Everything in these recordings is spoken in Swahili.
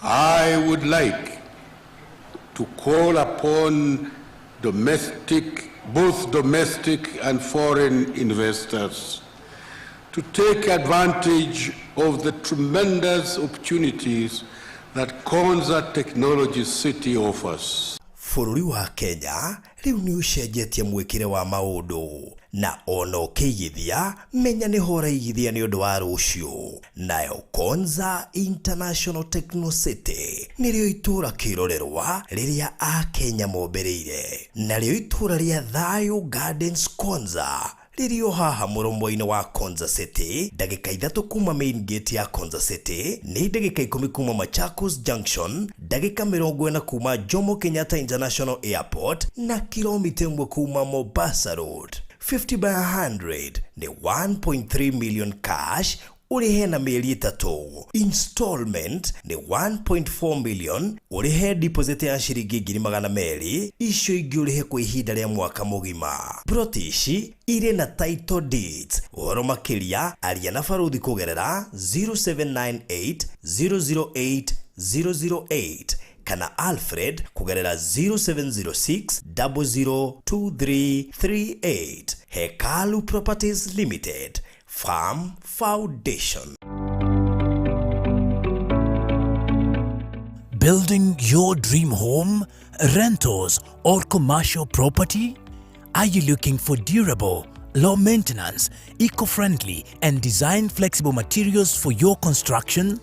I would like to call upon both domestic and foreign investors to take advantage of the tremendous opportunities that Konza Technology City offers. Bũrũri wa Kenya rĩu nĩ ũcenjetie mwĩkĩre wa maũndũ na ono ũkĩigithia menya nĩ hora igithia nĩ ũndũ wa rũciũ. Nayo Konza International Techno City nĩrĩo itũra kĩrorerwa rĩrĩa Akenya mombereire, narĩo itũra rĩa Thayũ Gardens Konza rĩrĩo haha mũromo-inĩ wa Konza City, ndagĩka 3 kuma main gate ya Konza City, nĩ ndagĩka 10 kuma Machakos Junction, ndagĩka 40 kuma Jomo Kenyatta International Airport na kilomita 1 kuma Mombasa Road. 50 by 100 ni 1.3 million cash urihe na mieri 3. Installment ni 1.4 million urihe deposit ya shilingi 200,000 icio ingĩ urihe kwa ihinda rĩa mwaka mugima. Protishi ire na title deeds. Ũhoro makĩria aria na barũthi kũgerera 0798 008 008 kana Alfred kugerera 0706 002338. Hekalu Properties Limited, Farm Foundation. Building your dream home, rentals or commercial property? Are you looking for durable, low maintenance, eco-friendly and design flexible materials for your construction?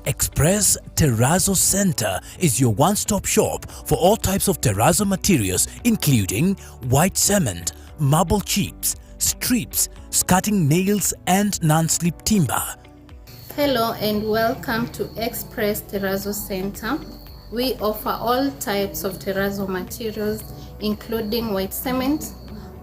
Express Terrazzo Center is your one-stop shop for all types of terrazzo materials including white cement, marble chips, strips, skirting nails and non-slip timber. Hello and welcome to Express Terrazzo Center. We offer all types of terrazzo materials including white cement,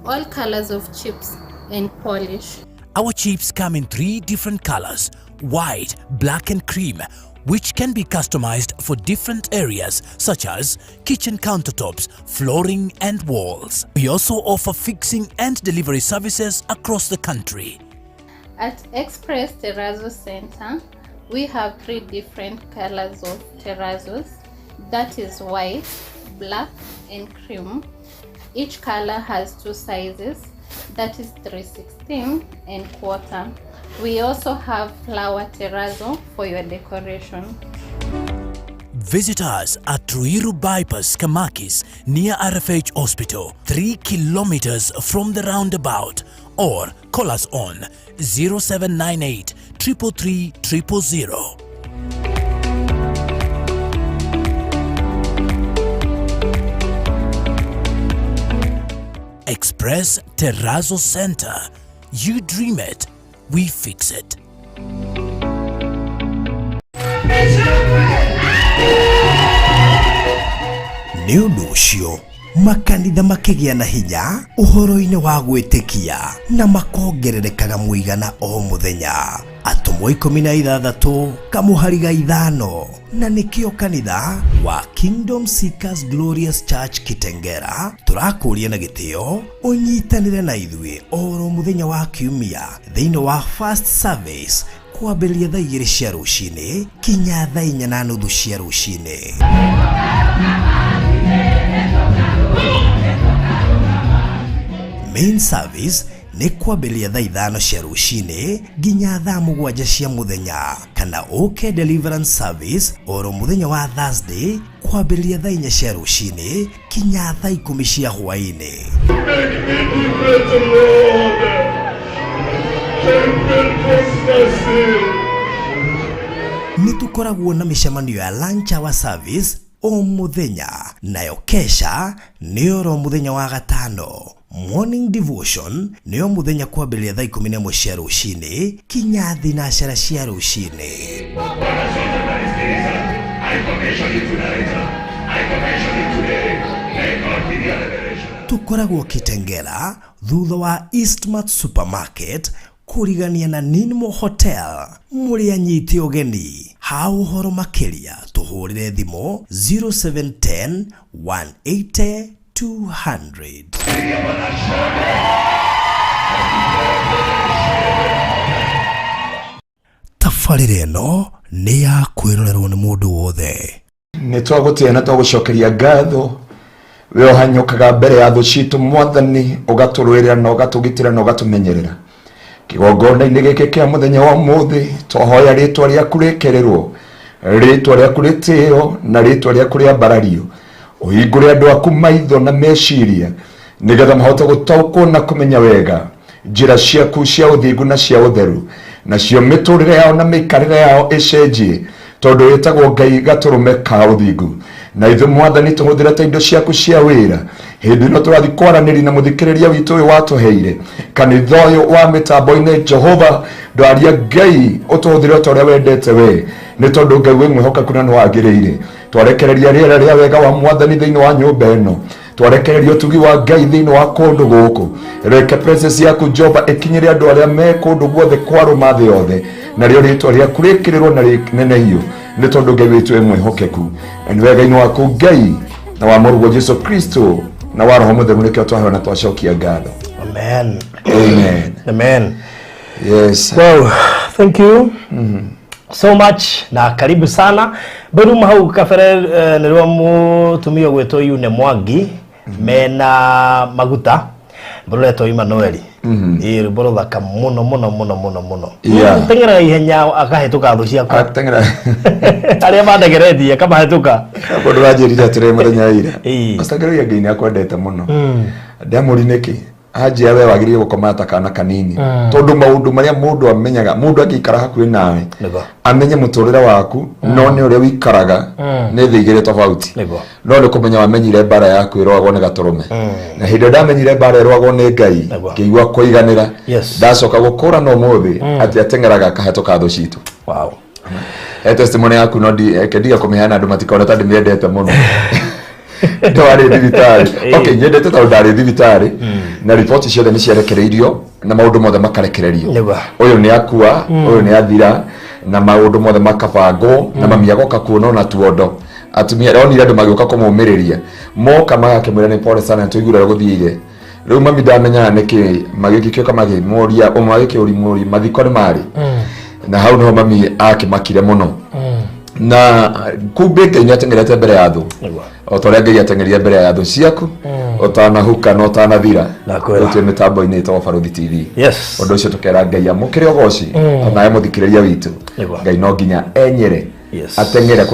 all colors of chips and polish. Our chips come in 3 different colors: white, black and cream, which can be customized for different areas such as kitchen countertops, flooring and walls. We also offer fixing and delivery services across the country. At Express Terrazzo Center, we have 3 different colors of terrazzos, that is white, black and cream. Each color has 2 sizes, that is 3/16 and 1/4. We also have flower terrazzo for your decoration. Visit us at Ruiru Bypass, Kamakis, near RFH Hospital, 3 kilometers from the roundabout, or call us on 0798 333 000. Express Terrazzo Center. You dream it, we fix it. Nĩ ũndũ ũcio makanitha makĩgĩa na hinya ũhoro-inĩ wa gwĩtĩkia na makongererekaga mũigana o mũthenya. Atumwo 16 kamũhari 5 na nĩkĩo kanitha wa Kingdom Seekers Glorious Church Kitengera tũrakũria na gĩtĩo ũnyitanĩre na ithuĩ oro mũthenya wa kiumia thĩinĩ wa first service kwambĩrĩria thaa 2 cia rũcinĩ kinya thaa 4:30 cia rũcinĩ. Main service ni kwambĩrĩria thaa 5 cia rũcinĩ nginya thaa 7 cia mũthenya, kana OK Deliverance Service oro mũthenya wa Thursday kwambĩrĩria thaa 4 cia rũcinĩ kinya thaa 10 cia hwaĩ-inĩ. Nĩ tũkoragwo na mĩcemanio ya lunch hour service o mũthenya nayo kesha nĩyo ro mũthenya wa gatano. Morning devotion nĩyo mũthenya kwambĩrĩria thaa 11 cia rũcinĩ kinya thinacara cia rũcinĩ. Tukoragwo Kitengela thutha wa Eastmart Supermarket kurigania na Ninmo Hotel. Muri anyiti ogeni ha uhoro makiria tuhurire thimo 0710 180 200. Tafarire no ni ya kwirorerwo ni mundu wothe. Ni twagutia na twagucokeria ngatho we ohanyukaga mbere ya thu citu Mwathani ugaturwirira na ugatugitira na ugatumenyerera. Kigongona-inĩ gĩkĩ kĩa mũthenya wa ũmũthĩ twahoya rĩtwa rĩaku rĩkererwo, rĩtwa rĩaku rĩtĩo na rĩtwa rĩaku rĩambarario, ũhingũre andũ aku maitho na meciria nĩgetha mahote gũtaũkwo na kũmenya wega njĩra ciaku cia ũthingu na cia ũtheru, nacio mĩtũrĩre yao na mĩikarĩre yao ĩcenjie tondũ wĩtagwo Ngai gatũrũme ka ũthingu. Na ithuĩ Mwathani tũhũthĩrĩte indo ciaku cia wĩra hĩndĩ ĩno tũrathiĩ kwaranĩria na mũthikĩrĩria witũ ũyũ watũheire kanitha ũyũ wa mĩtambo-inĩ. Jehova ndwaria Ngai ũtũhũthĩre ta ũrĩa wendete we, nĩ tondũ Ngai wĩ mwĩhokeku na nĩwagĩrĩire. Twarekereria rĩera rĩa wega wa Mwathani thĩinĩ wa nyũmba ĩno, twarekereria ũtugi wa Ngai thĩinĩ wa kũndũ gũkũ. Reke presence yaku Jehova ĩkinyĩre andũ arĩa me kũndũ guothe kwarũma thĩ yothe, narĩo rĩtwa rĩaku rĩkĩrĩrwo na rĩneneio nĩ tondũ Ngai witũ mwĩhokeku. Nĩ wega-inĩ waku Ngai na wa mũrũguo Jesu Kristo na wa Roho Mũtheru nĩkĩo twaheo na twacokia ngatho. Amen. Amen. Amen. Yes. Well, thank you so much na karibu sana. Bado mahau kafere nirwa mutumio gwetwo Yune Mwangi mena maguta Bruleto Emmanuel. Boro thaka muno. Tengera ihenya akahituka thu ciaku. Tengera. Aria mandegeretie kama hituka. Bado rajirira tire muthenya ira. Astageria Ngai ni akwendete muno. Ndamuri niki aje we wagiriye gukomata kana kanini. Tondu maundu maria mundu amenyaga, mundu akikara hakuhi nawe. Amenye muturira waku no ni uria wikaraga ni thigire tofauti. No ni kumenya wamenyire bara yaku irwagwo ni gaturume. Na hindi ndamenyire bara irwagwo ni Ngai ngiigua kuiganira. Ndacoka gukura no muthi ati atengeraga kahetoka thu citu. Wow. Testimony yaku no ndiga kumiheana andu matikona tandi miendete muno. Ndwari thibitari. Okay, nyendete ta ndari thibitari na ripoti ciothe ni ciarekereirio na maundu mothe makarekererio. Uyu ni akua, uyu ni athira na maundu mothe makabangwo na mamiago kakuona na tuondo. Atumia ronire andu magioka kumumiriria moka magakimwira ni pole sana tuigura guthiire. Riu mami ndamenya niki magikikio kama gimoria umwagike urimuri mathiko ni mari. Na hau no mami akimakire muno. Na kumbe Ngai atengerete mbere ya thu. Otoria Ngai atengeria mbere ya thu ciaku otanahuka no tanathira utu mitambo-ini ta Baruthi TV. Yes. Undu ucio tukera Ngai amukire ogoci onaye muthikiriria witu. Ngai no nginya enyere atengere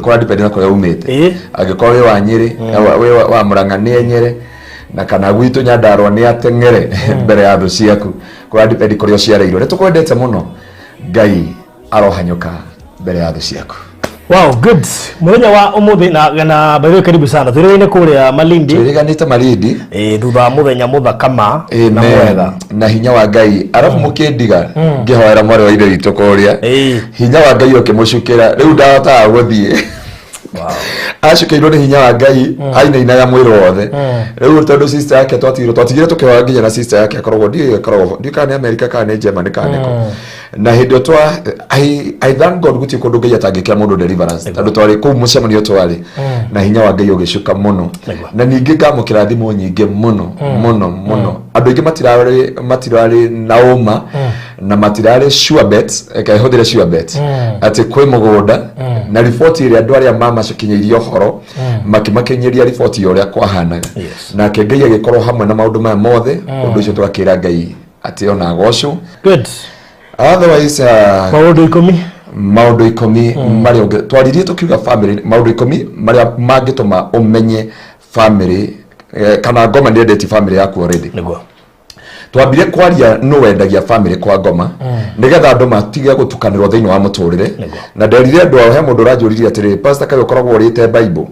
kwa depend na kwa umete. Agikorwo wa Nyeri wa Murang'a ni enyere na kana gwitu Nyandarua ni atengere mbere ya thu ciaku kwa depend kurio ciareirwo. Nitukwendete muno Ngai arohanyuka mbere ya thu ciaku. Wow, good. Muthenya wa umuthi na bayo karibu sana. Twirine kuria Malindi. Twiriganite Malindi. Thutha muthenya muthakama na mwega. Na hinya wa Ngai. Arafu mukindiga ngihoera mwari wa ire witu kuria. Hinya wa Ngai okimucukira. Riu ndahota guthie. Wow. Acukirwo ni hinya wa Ngai aina inaga mwiri wothe. Riu tondu sister yake twatigire tukihoya nginya na sister yake akoragwo ndi kana America kana Germany kana ko. Na hindi twa I thank God guti kundu Ngai atangikira mundu deliverance tondu twari ku mucemanio twari na hinya wa Ngai ugicuka muno na ningi ngamukira thimo nyingi muno andu ingi matirari nauma na matirari sure bet ekaihudire sure bet ati kwi mugunda na report iri andu aria mama cikinyirio horo makimakinyiria report yoria kwahanaga na Ngai agikorwo hamwe na maundu maya mothe undu ucio twakira Ngai ati ona agocwo. Good. Otherwise maundu ikomi maria twaririe tukiuga family maundu ikomi maria mangituma umenye family kana ngoma ni endete family yaku already. Twambire kwaria no wendagia family kwa ngoma nigetha andu matige gutukanirwo thiini wa muturire na nderire andu he mundu ranjuririe atiri pastor kayo koragwo urite Bible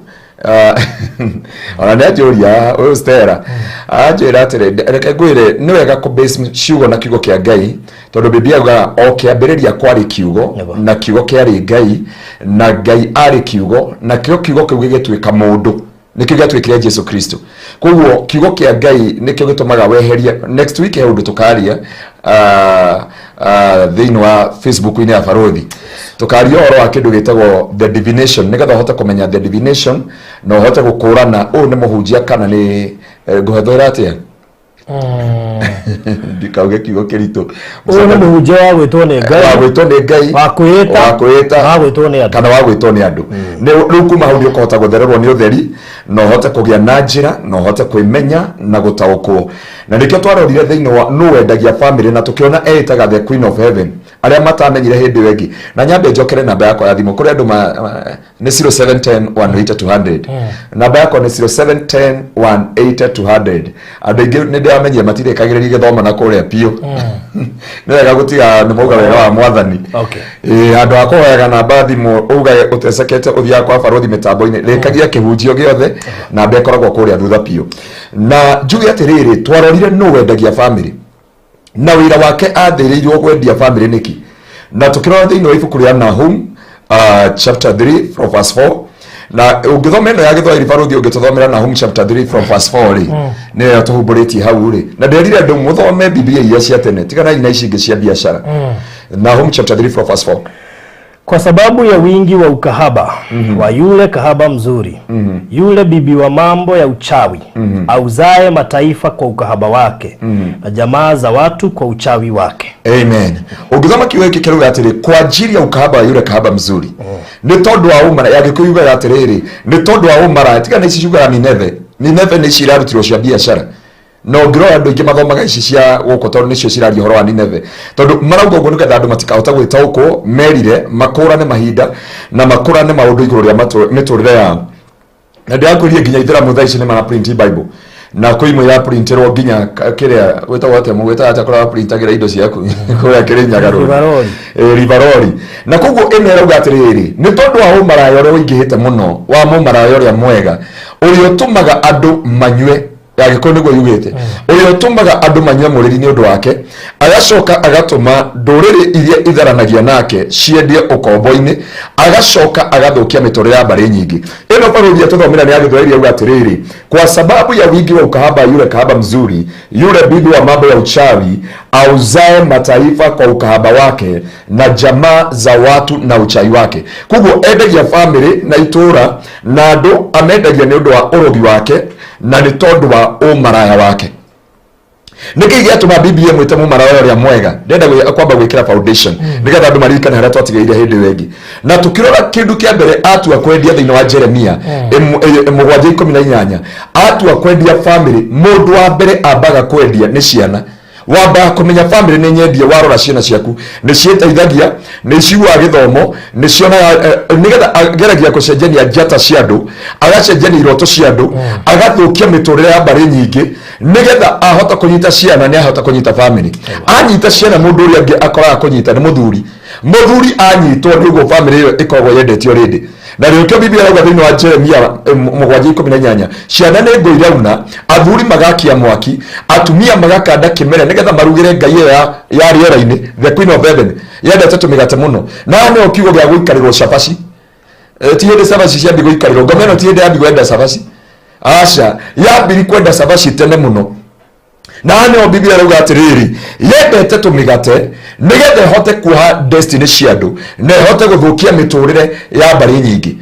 ona nä anjåria å Stella anjä ra atä reke ngwä re nä wega kå base ciugo na kiugo kä a Ngai tondå Biblia yugaga o kä ambä rä ria kwarä kiugo na kiugo kä arä Ngai na Ngai arä kiugo na kä kiugo kä u gä gä tuä ka må ndå nä kä gatwä kire Jesu Kristo koguo kiugo kä a Ngai nä kä gä tå maga weheria next week he å ndå tå karia thĩinĩ wa Facebook-inĩ ya Barothi tukaria ũhoro wa kĩndũ gĩtagwo the divination nĩgetha ũhote kũmenya the divination na ũhote gũkũrana ũũ nĩ mũhunjia kana nĩ ngũhethera atĩa ndikauge kiugo kĩritũ ũũ nĩ mũhunjia wa gwĩtwo nĩ Ngai wa gwĩtwo nĩ Ngai wa kwĩĩta wa gwĩtwo nĩ andũ kana wa gwĩtwo nĩ andũ rĩu kuma hau nĩ ũkũhota gũthererwo nĩ ũtheri na ũhote kũgĩa na njĩra na ũhote kwĩmenya na gũtaũkwo na nĩkĩo twarorire thĩinĩ wa nũ wendagia family na tũkĩona eĩtaga the Queen of Heaven arĩa matamenyire hĩndĩ ĩyo ĩngĩ na nyambe njokere namba yakwa ya thimũ kũrĩ andũ nĩ 0710 namba yakwa nĩ 0710 180 andũ aingĩ nĩ ndĩramenyire matirĩkagĩrĩria gĩthoma na kũrĩa piũ nĩ wega gũtiga nĩ mauga wega wa Mwathani andũ a kũhoyaga namba thimũ uga ũtecekete ũthiaga kwa Barothi mĩtambo-inĩ rĩkagia kĩhunjio gĩothe namba ĩkoragwo kũrĩa thutha piũ na njuge atĩrĩrĩ twarorire nũ wendagia family na wĩra wake athĩrĩirwo kwendia family nĩki na tũkĩrora thĩinĩ wa ibuku rĩa Nahum chapter 3 from verse 4 na ũngĩthoma ĩno ya Gĩthwaĩri Barothi ũngĩtũthomera Nahum chapter 3 from verse 4 rĩ nĩyo tũhumbũrĩtie hau rĩ na nderire andũ mũthome Biblia iria cia tene tiganai na ici ingĩ cia biacara Nahum chapter 3 from verse 4 kwa sababu ya wingi wa ukahaba wa yule kahaba mzuri yule bibi wa mambo ya uchawi auzae mataifa kwa ukahaba wake na jamaa za watu kwa uchawi wake. Amen. Ukisoma kiwe kikiruga atiri kwa ajili ya ukahaba wa yule kahaba mzuri ni tondu wa umara yagikuyuga atiriri ni tondu wa umara tika na ici yuga Nineve ni cirarutirwo cia biacara no ngiro andu ingi mathomaga ici cia guko tondu nicio ciraria horo wa Nineve tondu marauga uguo nigetha andu matikahota gwitaũkwo merire makũrane mahinda na makũrane maundu iguru ria miturire yao na ndiakũrie nginya Ithĩramu thaa ici nĩ mara print Bible na kwĩmwe ya printerwo nginya kiria gwĩtagwo atĩa mũgwĩta atakora printagĩra indo ciaku kũrĩa Kĩrĩnyaga Rivaroli na koguo ĩno ĩrauga atĩrĩrĩ nĩ tondũ wa ũmaraya ũrĩa ũingĩhĩte mũno wa mũmaraya ũrĩa mwega ũrĩa ũtũmaga andũ manyue yagĩkorwo nĩguo yugĩte ũrĩa ũtũmaga andũ manyue mũrĩri nĩ ũndũ wake agacoka agatũma ndũrĩrĩ iria itharanagia nake ciendie ũkombo-inĩ agacoka agathũkia mĩtũrĩre ya mbarĩ nyingĩ ĩno Barothi tũthomera nĩ ya Gĩthwaĩri yauga atĩrĩrĩ kwa sababu ya wingi wa ukahaba yule kahaba mzuri yule bibi wa mambo ya uchawi auzae mataifa kwa ukahaba wake na jamaa za watu na uchawi wake koguo endagia family na itũra na andũ amendagia nĩ ũndũ wa ũrogi wake na nĩ tondũ wa ũmaraya wake nĩkĩ gĩatũma Biblia ĩmwĩte mũmaraya ũrĩa mwega ndenda kwamba gwĩkĩra foundation nĩgetha andũ maririkane harĩa twatigĩire hĩndĩ ĩyo ĩngĩ na tũkĩrora kĩndũ kĩa mbere atua kwendia thĩinĩ wa Jeremia 7:18 atua kwendia family mũndũ wa mbere ambaga kwendia nĩ ciana wambaga kũmenya family nĩ nyendie warora ciana ciaku nĩ ciĩteithagia nĩ ciguaga gĩthomo nĩ cionaga nĩgetha ageragia gũcenjania njata cia andũ agacenjania iroto cia andũ agathũkia mĩtũrĩre ya mbarĩ nyingĩ nĩgetha ahota kũnyita ciana nĩ ahota kũnyita family anyita ciana mũndũ ũrĩa angĩ akoraga kũnyita nĩ mũthuri anyitwo nĩguo family ĩyo ĩkoragwo yendetio rĩndĩ na rĩokio Biblia rauga thĩinĩ wa Jeremia 7:18 ciana nĩ ngũ irauna athuri magakia mwaki atumia magakanda kĩmere nĩgetha marugĩre Ngai ĩyo ya rĩera-inĩ the Queen of Heaven yendete tũmĩgate mũno na nĩyo kiugo gĩa gũikarĩrwo cabaci ti hĩndĩ cabaci ciambi gũikarĩrwo ngomeno ti hĩndĩ yambi kwenda cabaci aca yambiri kwenda cabaci tene mũno na nĩyo Biblia rauga atĩrĩrĩ yendete tũmĩgate nĩgetha ĩhote kuoha destiny cia andũ na ĩhote gũthũkia mĩtũrĩre ya mbarĩ nyingĩ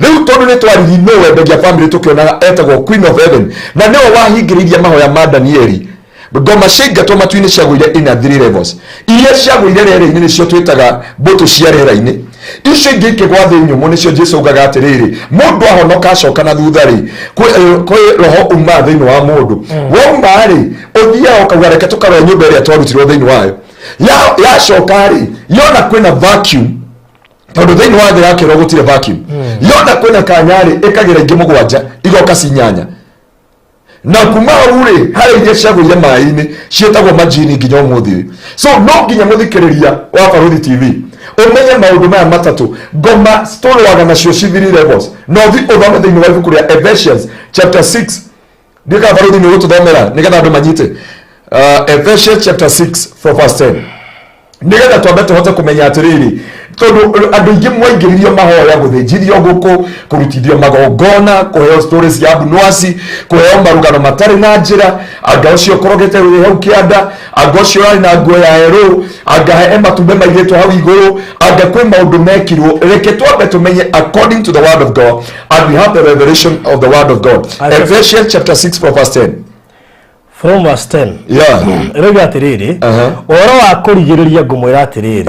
rĩu tondũ nĩ twariri nĩ wendagia family tũkĩonaga etagwo Queen of Heaven na nĩyo wahingĩrĩirie mahoya ma Danieli ngoma ciaingatwo matu-inĩ ciagũire in 3 levels iria ciagũire rĩera-inĩ nĩcio twĩtaga mbũtũ cia rĩera-inĩ icio ingĩ ikĩgwa thĩ nyũmũ nĩcio Jesũ augaga atĩrĩrĩ mũndũ ahonoka acoka na thutha-rĩ kwĩ roho uma thĩinĩ wa mũndũ wauma-rĩ ũthiaga ũkauga reke tũkarore nyũmba ĩrĩa twarutirwo thĩinĩ wayo yacoka-rĩ yona kwĩna vacuum tondũ thĩinĩ wa thĩ yakĩrwo gũtirĩ vacuum yona kwĩna kanya-rĩ ĩkagĩra ingĩ 7 igoka cinyanya na kuma ure harĩ iria ciagũire maĩ-inĩ ciĩtagwo majini nginya ũmũthĩ so no nginya mũthikĩrĩria wa Barothi TV umenye maundu maya matatu ngoma story waga nacio cithiri levels no thi uthome thini wa ibuku ria Ephesians chapter 6 ndika baruthi ni gututhomera nigetha andu manyite Ephesians chapter 6 from verse 10 nigetha twambe tuhote kumenya atiriri tondu andu ingi mwaingiririo mahoya guthinjithio guku kurutithio magongona kuheo stories ya abunwasi kuheo marugano matari na njira anga ucio korogete hau kianda anga ucio ari na nguo ya ero anga he matumbe maigetwo hau iguru anga kwi maundu mekirwo reke twambe tumenye according to the word of God and we have the revelation of the word of God. Ephesians chapter 6 from verse 10 from verse 10 rega atiriri oro wa kurigiriria ngumwira atiriri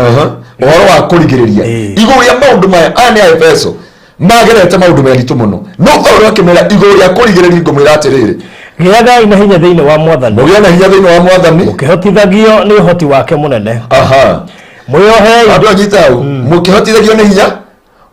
oro wa kurigiriria iguru ya maundu maya ane ya Efeso magerete maundu meritu muno no oro akimera iguru ya kurigiriria ngumwira atiriri giaga ina hinya thiini wa mwathani mugia na hinya thiini wa mwathani ukihotithagio ni uhoti wake munene muyohe andu anyitau mukihotithagio ni hinya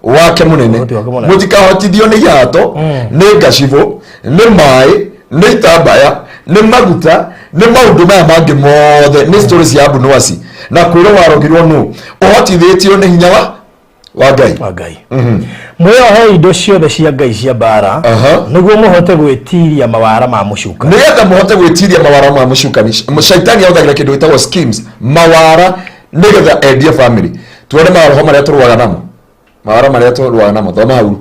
wake munene mutikahotithio ni yato ni ngacibo ni mai ni itambaya ni maguta ni maundu maya mangi mothe ni stories ya abunwasi na kwiro warogirwo nu uhotithitio ni hinya wa Ngai muyohe indo ciothe cia Ngai cia bara niguo muhote gwitiria mawara ma mucuka nigetha muhote gwitiria mawara ma mucuka shaitani yothagira kindu gitagwo schemes mawara nigetha endie family tuone maroho maria turwaga namo mawara maria turwaga namo thoma hau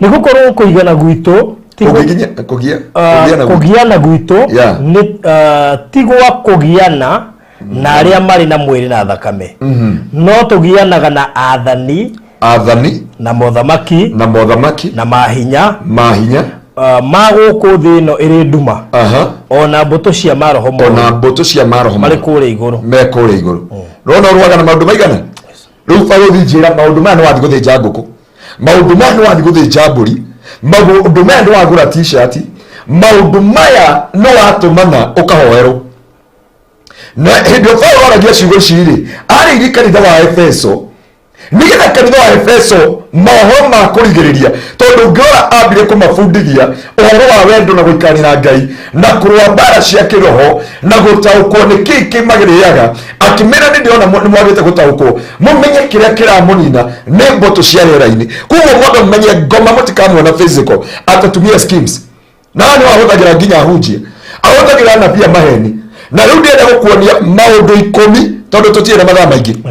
nigukorwo kuigana gwitu kugiana gwitu ni tigwa kugiana na aria mari na mwiri na thakame no tugianaga na athani na mothamaki na mahinya maguku thi ino iri nduma ona mbuto cia maroho mari kure iguru rona ruaga na maundu maigana riu baruthi njira maundu maya ni wathi guthinja nguku maundu maya ni wathi guthinja mburi maundu maya ni wagura t-shirt maundu maya no watumana ukahoerwo na hindi Paulo aragia ciugo ciri ari iri kanitha wa Efeso nigetha kanitha wa Efeso maho ma kurigiriria tondu ngora ambire kumafundithia uhoro wa wendo na guikarira Ngai na kurwa bara cia kiroho na gutaukwo ni kiki magiriaga akimera ni ndiona ni mwagite gutaukwo mumenye kiria kiramunina ni mboto cia rera-ini kuko mwaga mumenye ngoma mutikamwe na physical atatumia schemes na ni wahothagira nginya hunjie ahothagira na pia maheni na riu ndienda gukuonia maundu 10 tondu tutire mathaa maingi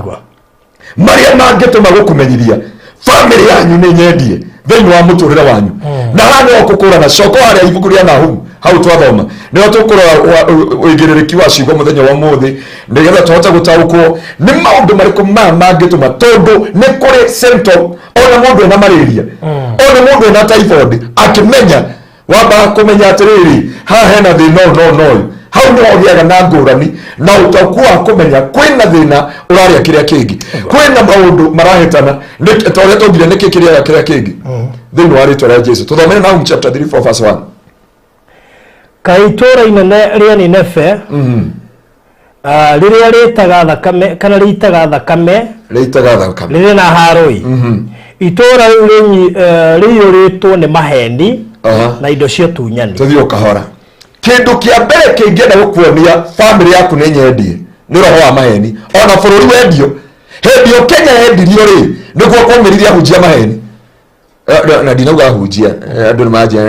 maria mangituma gukumenyiria family yanyu ni nyendie thiini wa muturire wanyu na hano okukura na coko aria ibuku ria Nahum hau twathoma ni tukura uigiririki wa ciugo muthenya wa muthi nigetha tuhote gutaukwo ni maundu mariku mangituma tondu ni kuri symptom ona mundu ena malaria ona mundu ena typhoid akimenya waba kumenya atiriri ha hena thina no hau ni ogiaga na ngurani na utakuwa kumenya kwina thina uraria kiria kingi kwina maundu marahitana ni toria tongire ni kiria kingi thini wa ritwa ria Jesu tuthomere Nahum chapter 3 verse 1 kaitora inene ria Ninefe riria ritaga thakame kana ritaga thakame riri na haroi itora riyuritwo ni maheni na indo cia tunyani tuthio kahora kindu kia mbere kingienda gukuonia family yaku ni nyendie ni roho wa maheni ona bururi wendio hendio Kenya hendirio ri niguo kumiriria hujia maheni na dinauga hujia andu ni maje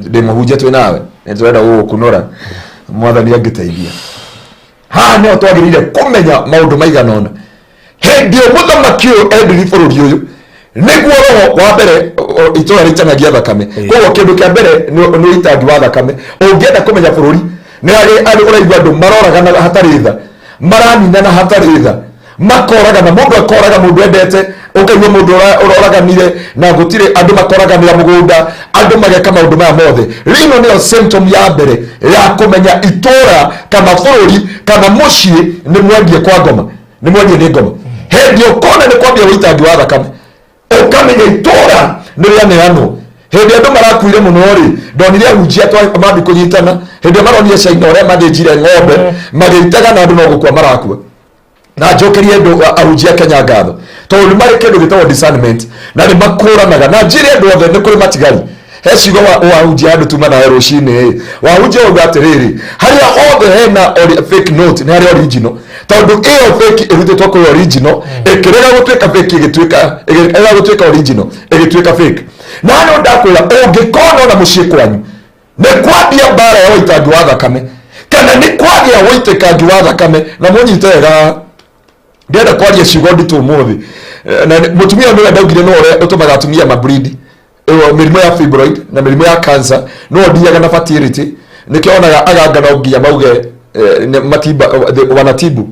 ndimuhujia twi nawe nitwenda gukunora mwathani angiteithia ha no twagirire kumenya maundu maiganona hendio muthamaki endiri bururi uyu niguo roho wa mbere itora ritanagia thakame koguo kindu kia mbere ni itangi wa thakame ungienda kumenya bururi ni ari uraigua andu maroraga na hatari tha maranina na hatari tha makoraga na mundu akoraga mundu endete ukaigua mundu uroraganire na gutire andu makoraganira mugunda andu mageka maundu maya mothe rino niyo symptom ya mbere ya kumenya itora kana bururi kana mucii ni mwendie kwa ngoma ni mwendie ni ngoma hendio kona ni kwambia witangi wa thakame ukamenya itora ni ria neano hindi andu marakuire muno ri ndonire hujia twa mambi kunyitana hindi maronire caina uria mathinjire ng'ombe magitaga na andu no gukua marakua na njokerie andu ahujia Kenya ngatho tondu mari kindu gitagwo discernment na ni makuranaga na njire andu othe ni kuri matigari hecigo wa unji andu tuma na rucini wa unji ugatiriri haria othe hena fake note ni haria original tondu iyo fake irutitwo kwa original ikirega gutwika fake igitwika gutwika original igitwika fake na no ndakwira ungikona na mucii kwanyu ni kwambia bara ya waitangi wa thakame kana ni kwagia waitekangi wa thakame na munyitega ndenda kwaria ciugo nditu muthi na mutumia ndio ndaugire no ore utumaga atumia mabreed mirimu ya fibroid na mirimu ya cancer no ndiaga na fertility nikionaga aganga no ngia mauge matiba wanatibu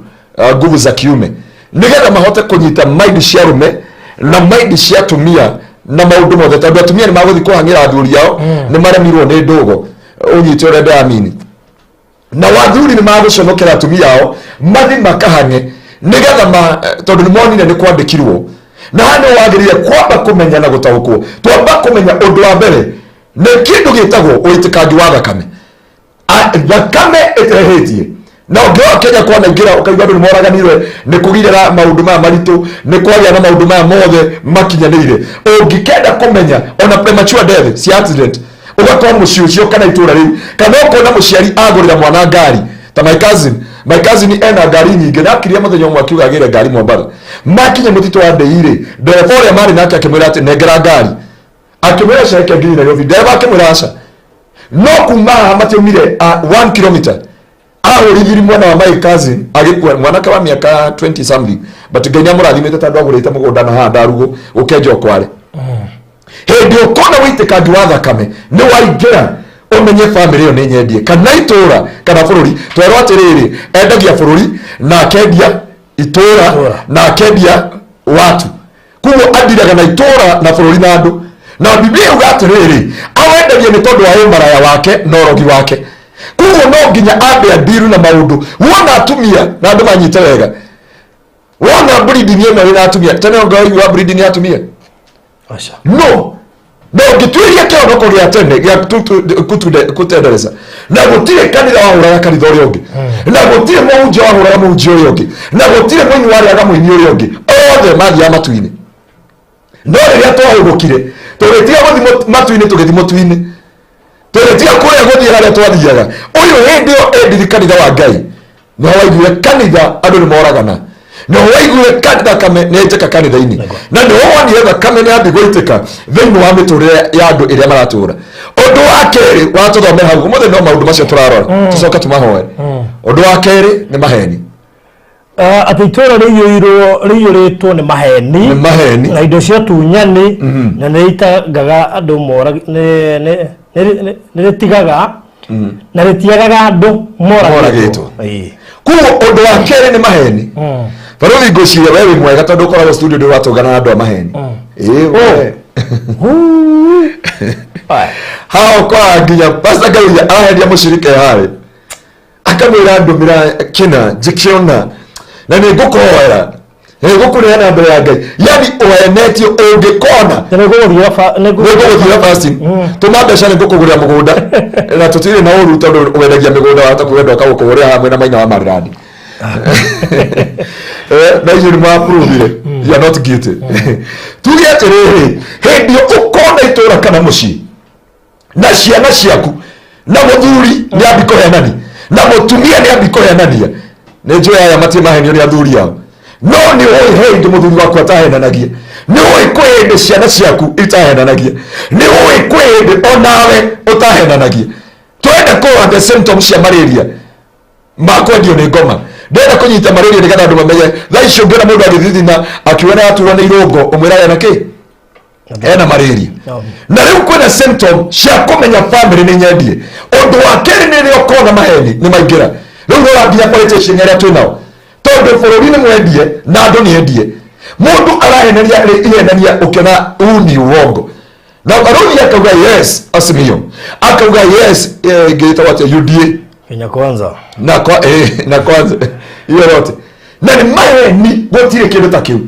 nguvu za kiume nigetha mahote kunyita mind cia rume na mind cia tumia na maundu mothe tondu atumia ni maguthi kuhangira athuri yao ni maremirwo ni ndugo unyite ore ndamini na wathuri ni maguconokera atumia yao mathi makahange nigetha tondu ni monire ni kwandikirwo na hano wagiriye kwamba kumenya na gutaukwo twamba kumenya undu wa mbere ni kindu gitagwo uitikaji wa thakame thakame iterehetie na ungiwa Kenya kwa naingira ukaigwa andu ni moraganirwe ni kugirira maundu maya maritu ni kwagia na maundu maya mothe makinyanirire ungikenda kumenya ona premature death si accident ugatwa mucii ucio kana itura riu kana ukona muciari agurira mwana ngari ta my cousin ena ngari nyingi na akiria muthenya umwe akiuga agire ngari Mombasa makinya mutito wa Ndeire ndereba uria mari nake akimwira ati nengera ngari akimwira ceke ngiri na yovi ndereba akimwira aca no kuma matiumire 1 kilometer ahurithiri mwana wa my cousin agikua mwanake wa miaka 20 something but Ngai murathimite tondu agurite mugunda na handa rugo ukenjo kware hindi ukona witikaji wa thakame ni waingira umenye family yo ni nyendie kana itura kana bururi twerwo atiriri endagia bururi na akendia itura na akendia watu kuo adiraga na itura na bururi na andu na Biblia ugatiriri awendagia ni tondu wa maraya wake na urogi wake kuo no nginya ambe adiru na maundu wona atumia na andu manyite wega wona breeding yema na atumia tena ngari wa breeding ya atumia asha no ngituiria kiondoko gia tene gia kutendereza na gutire kanitha wahuraga kanitha uria ungi na gutire muunji wahuraga muunji uria ungi na gutire mwini wariaga mwini uria ungi othe mathia matuini no riria twahugukire tugitiga guthi matuini tugithi mutuini tugitiga kuria guthi haria twathiaga uyu hindi yo endiri kanitha wa Ngai no waiguire kanitha andu ni moragana no waiguire kanitha kame neteka kanitha-ini na no wonire thakame ni ambi gwitika thiini wa miturire ya andu iria maratura undu wa keri watuthomera hau muthe no maundu macio turarora tucoka tumahoe undu wa keri ni maheni ati itura riiyuritwo ni maheni na indo cia tunyani na niritangaga andu mora niritigaga na ritiagaga andu moragitwo kuo undu wa keri ni maheni Baruthi ngociria wewe mwega tondu ukoragwo studio ndio watungana na andu a maheni hao kwa nginya pastor Gauria arahendia mushirika hari akamwira ndumira kina jikiona na ni ngukoera gukureana mbere ya Ngai yani oenetio ungikona niguguthira fasting tuma mbeca ni ngukugurira mugunda na tutire na uru tondu wendagia migunda wata kwenda ukagukuguria hamwe na maina wa Maradi na yuri ma approve you are not guilty tuge atiriri hindi ukona itura kana muci na ciana ciaku na muthuri ni ambiko henani na mutumia ni ambiko henania ni njoya ya matie mahenio ni athuri yao no ni oi hindi muthuri waku atahenanagia ni oi kwende ciana ciaku itahenanagia ni oi kwende onawe utahenanagia twende kwa the symptoms cia malaria makwendio ni ngoma ndenda kunyita malaria ni kana andu mamenye thaici ungiona mundu agithithina akiona aturwo ni irungo umwira na ki ena malaria na riu kwina symptom cia kumenya family ni nyendie undu wa keri ni rio kona maheni ni maingira riu no rabia politician aria twinao tondu bururi ni mwendie na andu ni endie mundu araheneria ihenania ukiona uni uongo na Baruthi akauga yes Azimio akauga yes ngeita wate UDA Kenya Kwanza na kwanza hiyo yote na ni maheni gutire kindu ta kiu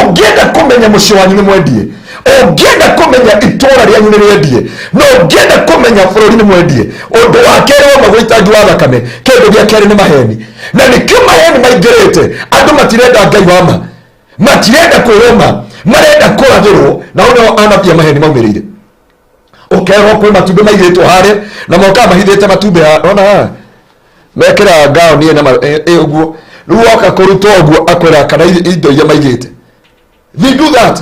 ungienda kumenya muci wanyu ni mwendie ungienda kumenya itura ria nyu ni riendie no ungienda kumenya bururi ni mwendie undu wa keri wa magwitangi wa thakame kindu gia keri ni maheni na ni kio maheni maingirite andu matirenda Ngai wama matirenda kwiroma marenda kurathirwo na ono anapia maheni maumirire ukero kwe matumbe maigitwo hare na moka mahithite matumbe ona mekira ngao nie na uguo ruoka kuruta uguo akwira kana indo ya maigite. They do that.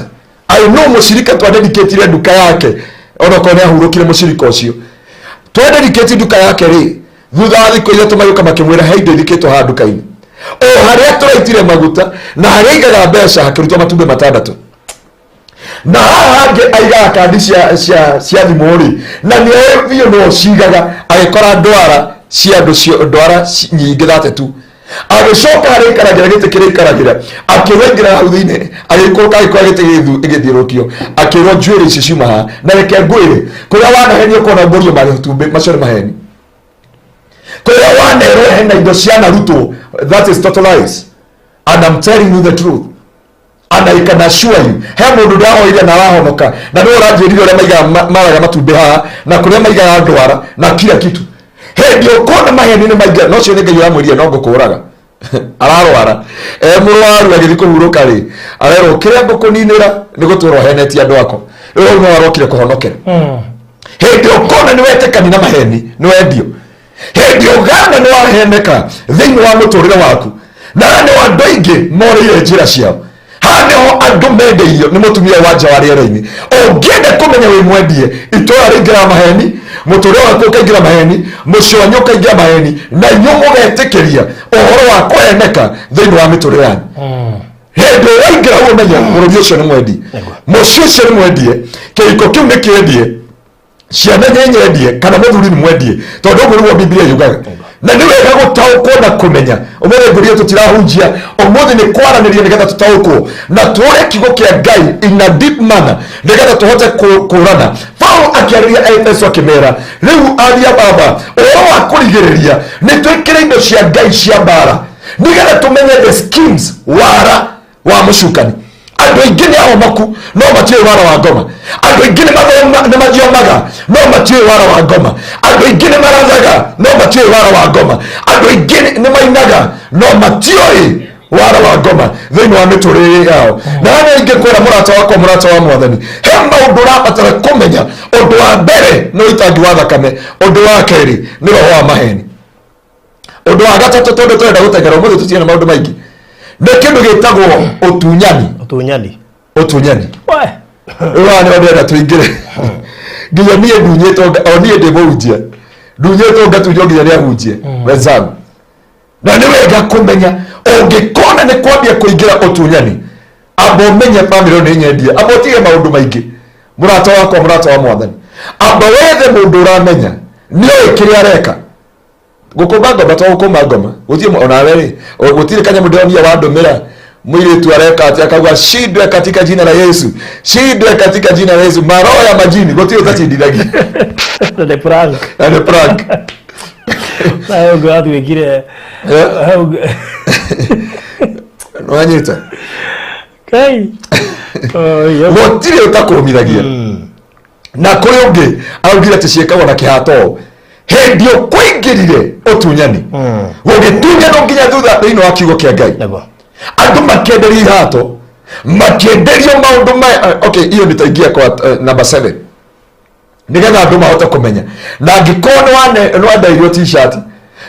I know mushirika twa dedicate nduka yake ona kone ahurukire mushirika ucio twa dedicate nduka yake ri thutha wa thikũ ithatũ magĩũka makĩmwĩra he indo ithikĩtwo haha nduka-inĩ o harĩa tũraitire maguta na harĩa aigaga mbeca hakĩrutwo matumbĩ 6 na haha hangĩ aigaga kandi cia thimũ-rĩ na nĩ biũ no cigaga agĩkora ndwara cia andũ ndwara nyingĩ 32 agĩcoka harĩa ikaragĩra gĩtĩ kĩrĩa ikaragĩra akĩrengera hau thĩinĩ agĩikũrũka agĩkora gĩtĩ gĩthiũrũkio akĩrwo njuĩrĩ ici ciuma haha na reke ngwĩre kũrĩa wanahenio kona mbũrio matumbĩ macio nĩ maheni kũrĩa wanerwo hena indo cia Naruto that is total lies and I'm telling you the truth and I can assure you he mũndũ ndahoire na wahonoka na nĩ ũranjĩrire ũrĩa maigaga maraga matumbĩ haha na kũrĩa maigaga ndwara na kila kitu hĩndĩ ũkona maheni nĩ maiga no cio nĩ Ngai ũramwĩria no ngũkũraga ararwara mũrwaru agĩthiĩ kũhurũka rĩ arerwo kĩrĩa ngũkũninĩra nĩ gũtũra ũhenetie andũ ako rĩu no arokire kũhonokera hĩndĩ ũkona nĩ wetĩkani na maheni nĩ wendio hĩndĩ ũgana nĩ waheneka thĩinĩ wa mũtũrĩre waku na nĩ andũ aingĩ morĩire njĩra ciao haha nĩho andũ mendeirio nĩ mũtumia wa nja wa rĩera-inĩ ũngĩenda kũmenya wĩ mwendie itũra rĩingĩra maheni mũtũrĩre waku ũkaingĩra maheni mũciĩ wanyu ũkaingĩra maheni na inyuĩ mũgetĩkĩria ũhoro wa kũheneka thĩinĩ wa mĩtũrĩre yanyu hĩndĩ waingĩra ũmenya bũrũri ũcio nĩ mwendie mũciĩ ũcio nĩ mwendie kĩhiko kĩu nĩ kĩendie ciana nyendie kana mũthuri nĩ mwendie tondũ ũguo nĩguo Biblia yugaga na nĩ wega gũtaũkwo na kũmenya ũmũthĩ ngũria tũtirahunjia ũmũthĩ nĩ kwaranĩria nĩgetha tũtaũkwo na tuoye kiugo kĩa Ngai in a deep manner nĩgetha tũhote kũrana. Paulo akĩarĩria Efeso akĩmera rĩu aria baba ũhoro wa kũrigĩrĩria nĩ twĩkĩre indo cia Ngai cia mbara nĩgetha tũmenye the schemes wara wa mũcukani. Andũ aingĩ nĩ ahomoku no matiũĩ wara wa ngoma. Andũ aingĩ nĩ mathiomaga no matiũĩ wara wa ngoma. Andũ aingĩ nĩ marathaga no matiũĩ wara wa ngoma. Andũ aingĩ nĩ mainaga no matiũĩ wara wa ngoma thĩinĩ wa mĩtũrĩre yao. Na nĩ ingĩkwĩra mũrata wakwa mũrata wa Mwathani he maũndũ ũrabatara kũmenya. Ũndũ wa mbere nĩ ũitangi wa thakame. Ũndũ wa kerĩ nĩ roho wa maheni. Ũndũ wa gatatũ tondũ tũrenda gũtengera ũmũthĩ tũtirĩ na maũndũ maingĩ nĩ kĩndũ gĩtagwo ũtunyani. Ũtunyani rĩu nĩ ndĩrenda tũingĩre nginya niĩ ndunyĩtwo o niĩ ndĩ mũhunjia ndunyĩtwo ngatunywo nginya nĩ ahunjia wenzangu na nĩ wega kũmenya ũngĩkona nĩ kwambia kũingĩra ũtunyani amba ũmenye bamĩrĩ nĩ nyendie amba ũtige maũndũ maingĩ mũrata wakwa mũrata wa Mwathani amba wethe mũndũ ũramenya nĩoĩ kĩrĩa areka gũkũmba ngoma to gũkũmba ngoma gũthiĩ onawe rĩ gũtirĩ kanyamũ ndĩronire wandũmĩra mwĩrĩtu areka atĩ akauga shindwe katika jina la Yesu shindwe katika jina la Yesu maroho ya majini gũtirĩ ũtacindithagia nĩ prank na ũguo atwĩkire nwanyita Kai gũtirĩ ũtakũmithagia na kũrĩ ũngĩ augire atĩ ciĩkagwo na kĩhato hĩndĩ ũkũingĩrire ũtunyani gũgĩtunyana nginya thutha thĩinĩ wa kiugo kĩa Ngai andũ makĩenderio ihato makĩenderio maũndũ okay hiyo nitaingia kwa number 7 nĩgetha andũ mahote kũmenya na angĩkorwo nĩ wandairio t-shirt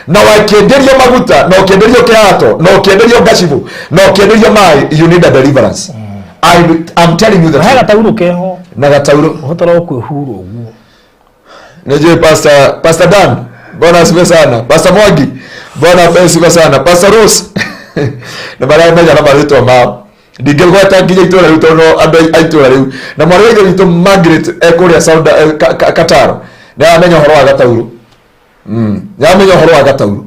na wakĩenderio maguta na ũkĩenderio kĩhato na ũkĩenderio gacibu na ũkĩenderio maĩ you need a deliverance. I'm telling you that gatauro keho na gatauro ũhotara kwĩhura ũguo Nejue Pastor Dan, Bwana asifiwe sana. Pastor Mwangi, Bwana asifiwe sana. Pastor Rose. Na baadaye meja na marĩtwa mao. Ndingĩgweta nginya itũra rĩu tondũ andũ a itũra rĩu. Na mwarĩ wa ithe witũ Margaret kũrĩa Saudi Qatar. Nĩ amenya ũhoro wa gatauro. Nĩ amenya ũhoro wa gatauro.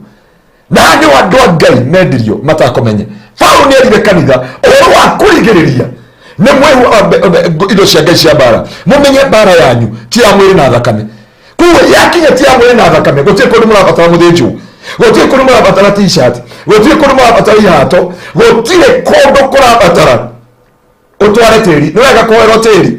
Na nĩ andũ a Ngai mendirio matakũmenya. Paulo nĩ erire kanitha ũhoro wa kũrigĩrĩria. Nĩ mwehu indo cia Ngai cia mbara. Mũmenye mbara yanyu ti ya mwĩrĩ na thakame. Kuwe yakinya ti ya mwĩrĩ na thakame gũtirĩ kũndũ mũrabatara mũthĩnjwo. Gũtirĩ kũndũ mũrabatara t-shirt. Gũtirĩ kũndũ mũrabatara ihato. Gũtirĩ kũndũ kũrabatara ũtware tĩri. Nĩ wega kũhoerwo tĩri.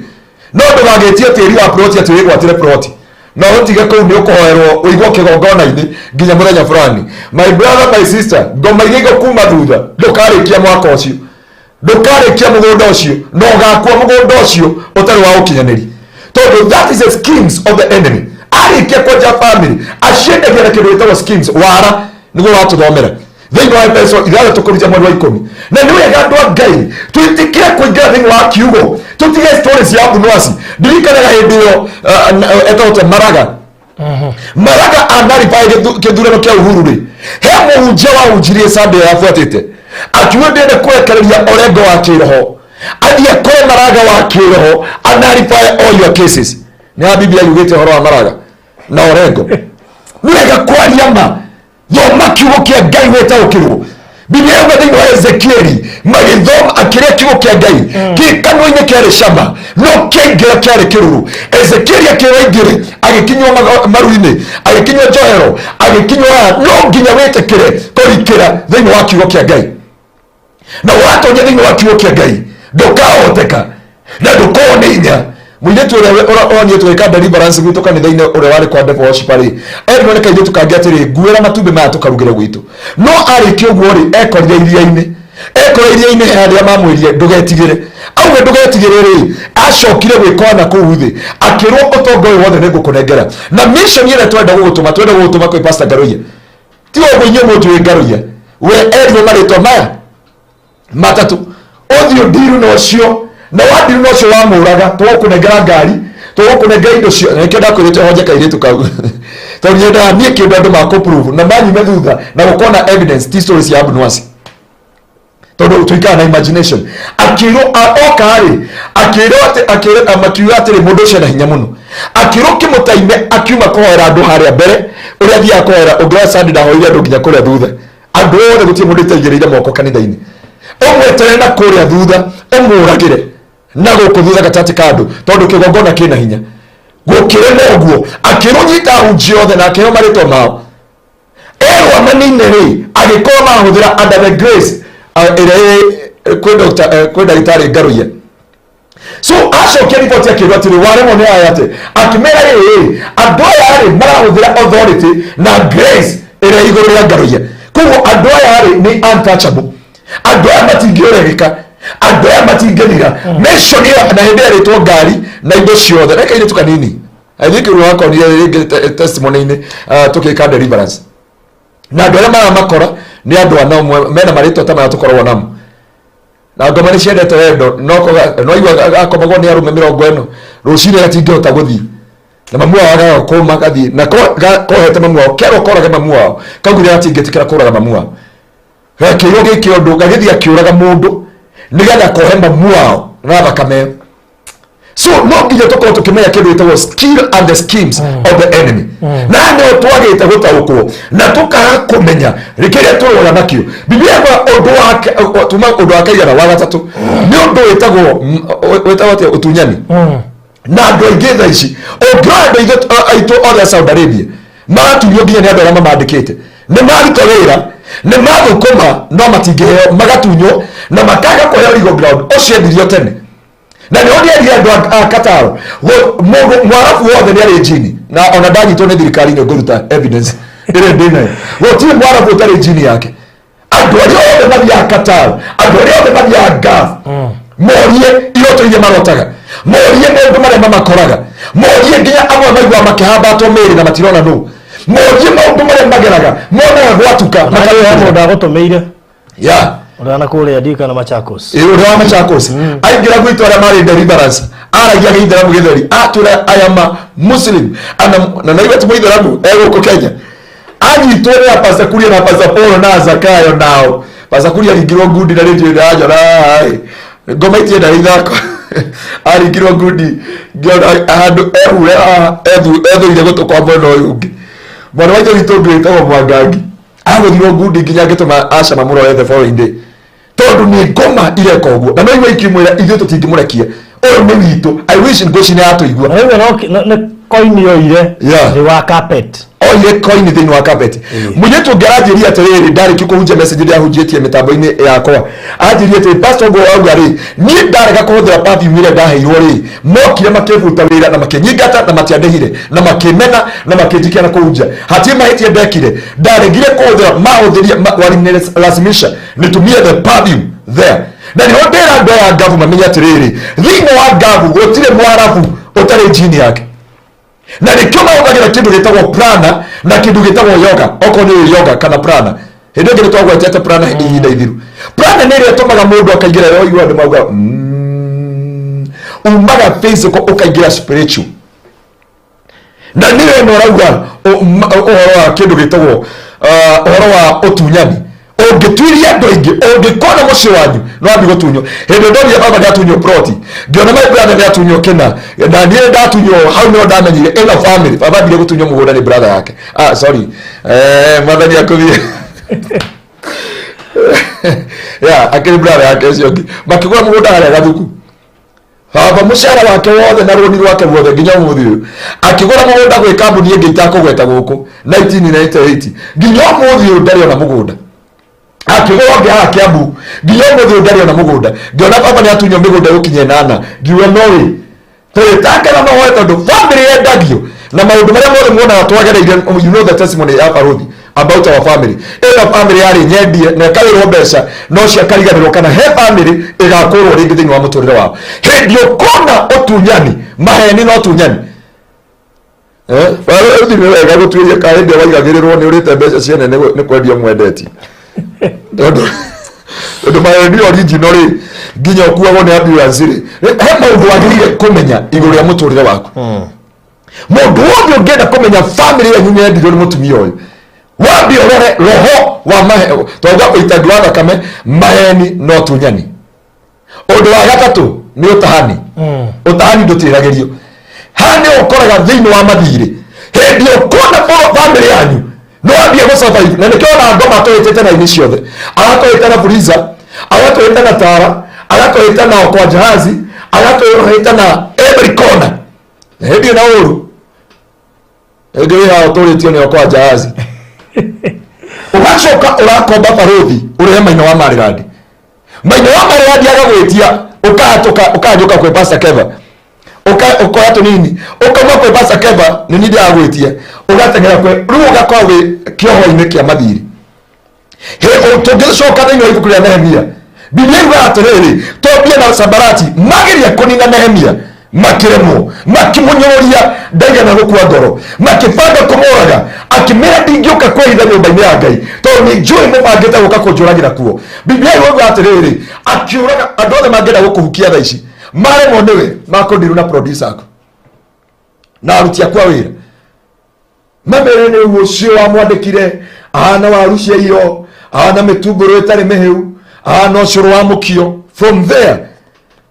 No ndũgagĩtie tĩri wa ploti atĩ wĩgwatĩre ploti. Na ũtige kũu nĩ ũkũhoerwo ũigwo kĩgongona-inĩ nginya mũthenya fulani. My brother, my sister, ngoma iria igũkuma thutha ndũkarĩkia mwaka ũcio. Ndũkarĩkia mũgũnda ũcio na ũgakua mũgũnda ũcio ũtarĩ wa ũkinyanĩri. Todo that is the schemes of the enemy. Arikia koja family ashende gera kiruita schemes wara nigo watu thomera thĩinĩ wa Efeso 3:10 na nĩ wega andũ a Ngai twĩtĩkĩre kũingĩra thĩinĩ wa kiugo tũtige stories ya Abunwasi ndirikanaga hĩndĩ ĩyo etagwo Maraga Maraga anaribaye gĩthurano kĩa Uhuru rĩ he mũhunjia wahunjirie Sunday yabuatĩte akiuga ndĩrenda kwekereria orengo wa kĩroho athiĩ kũrĩ Maraga wa kĩroho anaribaye all your cases nĩ ha Biblia yugĩte ũhoro wa Maraga na orengo nĩ wega kwaria ma thoma kiugo kĩa Ngai wetagũkĩrwo Biblia yuga thĩinĩ wa Ezekieli magĩthoma akĩrĩa kiugo kĩa Ngai gĩkanũ-inĩ kĩarĩ cama no kĩaingĩra kĩarĩ kĩrũrũ Ezekieli akĩwaingĩrĩ agĩkinywo maru-inĩ agĩkinywo njohero agĩkinywo no nginya wĩtĩkĩre kũrikĩra thĩinĩ wa kiugo kĩa Ngai na watonya thĩinĩ wa kiugo kĩa Ngai ndũkahoteka na ndũkorwo nĩ hinya mũirĩtu ũrĩa onire twĩka deliverance gwitũ kanitha-inĩ ũrĩa warĩ kwa Devil Worshipper erĩrwo nĩ kairĩtu kangĩ atĩrĩ nguĩra matumbĩ maya tũkarugĩre gwitũ no arĩkia ũguo rĩ ekorire iria-inĩ harĩa mamwĩrire ndũgetigĩre auge ndũgetigĩre rĩ acokire gwĩkora na kũu thĩ akĩrwo ũtonga ũyũ wothe nĩngũkũnengera na mission ĩrĩa twenda gũgũtũma kwĩ Pastor Ngaruiya ti ũguo inyuĩ mũnjũĩ Ngaruiya we erirwo marĩtwa maya matatũ ũthiũ ndiru na ũcio na wadiru no cio wamũraga tũgũkũnengera ngari tũgũkũnengera indo cio na kĩenda kwĩrĩte honje kairĩtu kau tondũ nyendaga niĩ kĩndũ andũ makũprove na manyume thutha na gũkorwo na evidence ti stories ya Abunwasi tondũ tũikara na imagination akĩrwo okarĩ akĩrwo makiuga atĩrĩ mũndũ ũcio na hinya mũno akĩrwo kĩmũtaime akiuma kũhoera andũ harĩa mbere ũrĩa athiaga kũhoera ũngĩwa Sunday ndahoire andũ nginya kũrĩa thutha andũ othe gũtirĩ mũndũ ĩtaigĩrĩire moko kanitha-inĩ ũmwetere na kũrĩa thutha ũmũragĩre na gũkũ thutha gatagatĩ ka andũ tondũ kĩgongona kĩna hinya gũkĩrĩ na ũguo akĩrũnyita ahunjia othe na akĩheo marĩtwa mao erwo manine rĩ agĩkorwo mahũthĩra under the grace ĩrĩa kwĩ ndagĩtarĩ Ngaruiya so acokia riboti akĩrwo atĩrĩ waremwo nĩ aya atĩ akĩmera rĩrĩ andũ aya rĩ marahũthĩra authority na grace ĩrĩa igũrũ rĩa Ngaruiya koguo andũ aya rĩ nĩ untouchable andũ aya matingĩũregeka andũ aya matingĩthira mission ĩyo na hĩndĩ ĩrĩa rĩtwo ngari na indo ciothe reka irĩtu kanini I think we were rĩngĩ testimony-inĩ tũgĩka deliverance na andũ arĩa maramakora nĩ andũ ana ũmwe mena marĩtwa ta maya tũkoragwo namo na ngoma nĩ ciendete wendo no igua akomagwo nĩ arũme 40 rũcinĩ gatingĩhota gũthiĩ na mamu wao agaga kũma gathiĩ na kohete mamu wao kero korage mamu wao kaugire atingĩtĩkĩra kũraga mamu wao kĩo gĩkĩ ũndũ gagĩthiĩ akĩũraga mũndũ nĩgetha kohe mamu wao na thakame so no nginya tũkorwo tũkĩmenya kĩndũ gĩtagwo skill and the schemes of the enemy na nĩo twagĩte gũtaũkwo na tũkaga kũmenya rĩkĩrĩa tũrora nakĩo Biblia ũndũ wa kaigana wa gatatũ nĩ ũndũ wĩtagwo atĩa ũtunyani na andũ aingĩ thaa ici ũngĩrora andũ aitũ othe a Saudi Arabia maratunywo nginya nĩ andũ arĩa mamandĩkĩte nĩ maruta wĩra nĩ mathũkũma no matingĩheo magatunywo na makaga kũheo legal ground ũcio endirio tene na nĩ onire andũ a Qatar mwarabu wothe nĩ arĩ njini na ona ndanyitwo nĩ thirikari nĩ ngũruta evidence ĩrĩa ndĩnayo gũtirĩ mwarabu ũtarĩ njini yake andũ arĩa othe mathiaga Qatar andũ arĩa othe mathiaga Gulf morie iroto iria marotaga morie maũndũ marĩa mamakoraga morie nginya amwe maigua makĩhambatwo mĩĩrĩ na matirona nũ morie maũndũ marĩa mageraga monaga gwatuka makarĩa ndagũtũmĩire ũrĩa na kũrĩa Ndika na Machakos ũrĩa wa Machakos aingĩra gwitũ arĩa marĩ deliverance aragia gĩithĩramu gĩtheri atũra ayama Muslim na naigua ti mũithĩramu egũkũ Kenya anyitwo nĩ Pastor Kuria na Pastor Paul na Zakayo nao Pastor Kuria aringirwo ngundi na rĩndiũ ya njora ngoma itienda ithako aringirwo ngundi handũ ehure ethũire gũtũkwa mwena ũyũ ũngĩ mwana wa ithe witũ ũngĩ wĩtagwo Mwangangi agũthirwo ngundi nginya ngĩtũma acama mũro the following day tondũ nĩ ngoma ireka ũguo na no iwe ikimwĩra ithuĩ tũtingĩmũrekia ũyũ nĩ witũ I wish ngoci nĩ yatũigua na nĩ koini oire thĩ wa carpet oire koini thĩinĩ wa carpet mũirĩtu ũngĩ aranjĩria atĩrĩrĩ ndarĩkia kũhunjia message ĩrĩa ahunjĩtie mĩtambo-inĩ yakwa anjĩria atĩrĩ pastor ngo auga rĩ niĩ ndarega kũhũthĩra perfume ĩrĩa ndaheirwo rĩ mokire makĩbuta wĩra na makĩnyingata na matiandĩhire na makĩmena na makĩnjikia na kũhunjia hatirĩ mahĩtia ndekire ndaregire kũhũthĩra mahũthĩria walinelazimisha nitumie the perfume there na nĩho ndĩra andũ aya ngabu mamenye atĩrĩrĩ thĩinĩ wa ngabu gũtirĩ mwarabu utari jini yake. Na nikio mahũthagĩra kĩndũ gĩtagwo prana na kĩndũ gĩtagwo yoga, okorwo nĩ yoga kana prana. Hĩndĩ ĩngĩ nĩtwagwetete prana ihinda ithiru. Prana nĩ ĩrĩa ĩtũmaga mũndũ akaingĩra yoigua andũ mauga umaga physical ukaingĩra spiritual. Na nĩwe ĩno ũrauga ũhoro wa kĩndũ gĩtagwo ũhoro wa ũtunyani. Ũngĩtuiria andũ aingĩ, ũngĩkona mũciĩ wanyu no ambi gũtunywo. Hĩndĩ ndonire baba nĩatunywo ploti, ngĩona my brother nĩatunywo kĩna, na niĩ ndatunywo hau no ndamenyire ĩno family baba ndire gũtunywo mũgũnda nĩ brother yake. Sorry, mwathani akũthie akĩrĩ brother yake ũcio ũngĩ makĩgũra mũgũnda harĩa Gathuku. Baba mũcara wake wothe na rũni rwake ruothe nginya ũmũthĩ ũyũ akĩgũra mũgũnda gwĩ kambuni ĩngĩ itakũgweta gũkũ 1998 nginya ũmũthĩ ũyũ ndarĩ ona mũgũnda. Akĩgũra ũngĩ haha Kiambu nginya ũmũthĩ ũyũ ndarĩ ona mũgũnda. Ngĩona baba nĩatunywo mĩgũnda gũkinya 8, ngiuga no wĩ twĩtakĩra no hoe tondũ family yendagio na maũndũ marĩa mothe muonaga twagereire. You know the testimony ya Baruthi about our family. Ĩno family yarĩ nyendie na ĩkawĩrwo mbeca no ciakariganĩrwo kana he family ĩgakũrwo rĩngĩ thĩinĩ wa mũtũrĩre wao. Hĩndĩ ũkona ũtunyani, maheni no ũtunyani. Baruthi nĩ wega gũtuĩria ka hĩndĩ waigagĩrĩrwo nĩ ũrĩte mbeca ciene nĩ kwendia mwendetie. Ndũ maheni original nginya ũkuagwo nĩ ambulance rĩ. He maũndũ wagĩrĩire kũmenya igũrũ rĩa mũtũrĩre waku. Mũndũ wothe ũngĩenda kũmenya family yanyu nĩyendirwo nĩ mũtumia ũyũ, wambi ũrore roho wa maheni tondũ ũitagi wa thakame, maheni no tunyani. Ũndũ wa gatatũ nĩ ũtahani. Ũtahani ndũtĩragĩrio. Haha nĩ ũkoraga thĩinĩ wa mathirĩ. Hĩndĩ ũkona family yanyu no wambie gũsurvive, na nĩkĩo ona ngoma tũhĩtĩte na ini ciothe. Agatũhĩta na Fuliza, agatũhĩta na Tara, agatũhĩta na Okwa Jahazi, agatũhĩta na every corner. Hĩndĩ na ũru hĩndĩ wĩ hao tũrĩtio nĩ Okwa Jahazi. Ũgacoka ũrakomba Baruthi ũrĩhe Maina wa Marĩrandi. Maina wa Marĩrandi agagwĩtia ũkahanyũka kwĩ Pastor Keva, ũkoya tũnini ũkauma kwĩ Pastor Keva nĩ niĩ ndĩragwĩtia ũgateng'era kwĩ rĩu ũgakorwo wĩ kĩoho-inĩ kĩa mathirĩ. Tũngĩcoka thĩinĩ wa ibuku rĩa Nehemia, Biblia yugaga atĩrĩrĩ, Tobia na Sanbalati mageria kũnina Nehemia makĩremwo, makĩmũnyũrũria ndaigana gũkua ngoro, makĩbanga kũmũraga, akĩmera ndingĩũka kwĩhitha nyũmba-inĩ ya Ngai tondũ nĩnjũĩ mũbangĩte gũka kũnjũragĩra kuo. Biblia yugaga atĩrĩrĩ, akĩũraga andũ othe mangĩenda gũkũhukia thaa ici maremwo nĩwe makũndiru na producer aku na aruti aku a wĩra. Mamere nĩ ũcio wamwandĩkire ahana waru cia iyo, ahana mĩtumbũrũ ĩtarĩ mĩhĩu, ahana ũcũrũ wa mũkio. From there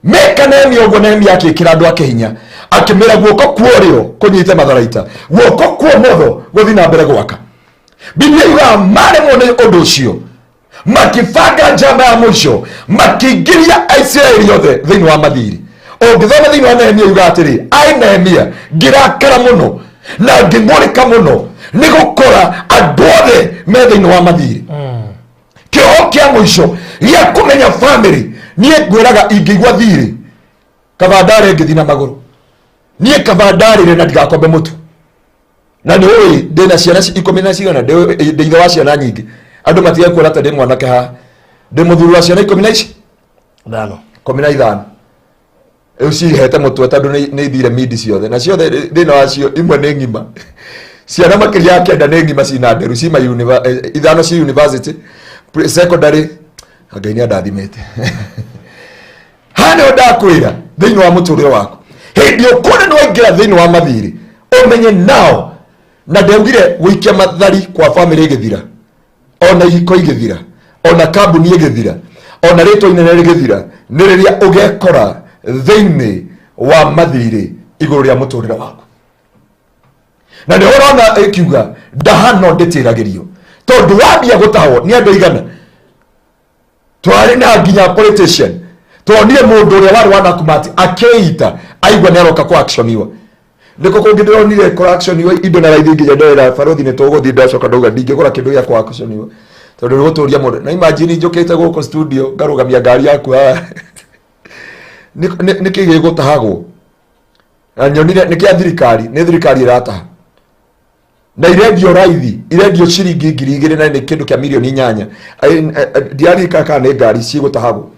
meka Nehemia ũguo, Nehemia akĩkĩra andũ ake hinya, akĩmera guoko kwa ũrĩo kũnyite matharaita, guoko kwa ũmotho gũthiĩ na mbere gwaka. Biblia yugaga maremwo nĩ ũndũ ũcio makĩbanga njamba ya mũico, makĩingĩria Aisiraeli othe thĩinĩ wa mathirĩ. Ũngĩthoma thĩinĩ wa Nehemia yugaga atĩrĩ, ai Nehemia ngĩrakara mũno na ngĩmũrĩka mũno nĩ gũkora andũ othe me thĩinĩ wa mathirĩ. Kĩoho kĩa mũico gĩa kũmenya family, niĩ ngwĩraga ingĩigua thirĩ kaba ndare ngĩthiĩ na magũrũ, niĩ kaba ndarĩre na ndigakombe mũtu. Na nĩ ũĩ ndĩna ciana 10 na cigana, ndĩ ithe wa ciana nyingĩ. Andũ matiga kuona ta ndĩ mwanake haha, ndĩ mũthuri wa ciana 10 na ici 15 rĩu cihete mũtwe tondũ nĩ ithire mindi ciothe, na ciothe thĩna wacio imwe nĩ ng'ima. Ciana makĩria ya 9 nĩ ng'ima cina nderu, cima ithano ci university, secondary. Ngai nĩ andathimĩte. Haha nĩho ndakwĩra thĩinĩ wa mũtũrĩre waku, hĩndĩ ũkona nĩ waingĩra thĩinĩ wa mathirĩ ũmenye nao. Na ndaugire gũikia mathari kwa family ĩgĩthira, ona ihiko igĩthira, ona kambuni ĩgĩthira, ona rĩtwa inene rĩgĩthira, nĩ rĩrĩa ũgekora thĩinĩ wa mathirĩ igũrũ rĩa mũtũrĩre waku. Na nĩ ũrona ĩkiuga ndahano ndĩtĩragĩrio tondũ wambia gũtahwo nĩ andũ igana. Twarĩ na nginya politician, tuonire mũndũ ũrĩa warĩ wa Nakumati akĩita aigua nĩ aroka kwa actioniwa. Ndiko kũngĩ ndĩronire correctioniwa indo na raithi nginya ndĩrera Baruthi nĩ tũgũthiĩ, ndacoka ndauga ndingĩgũra kĩndũ gĩa kwa actioniwa tondũ nĩ gũtũria mũndũ. Na imagine njũkĩte gũkũ studio ngarũgamia ngari yaku haha nĩ kĩgĩ gũtahagwo. Na nyonire nĩ kĩa thirikari, nĩ thirikari ĩrataha na irendio raithi, irendio ciringi 2,000 na nĩ kĩndũ kĩa milioni 8. Ndiarika kana nĩ ngari cigũtahagwo.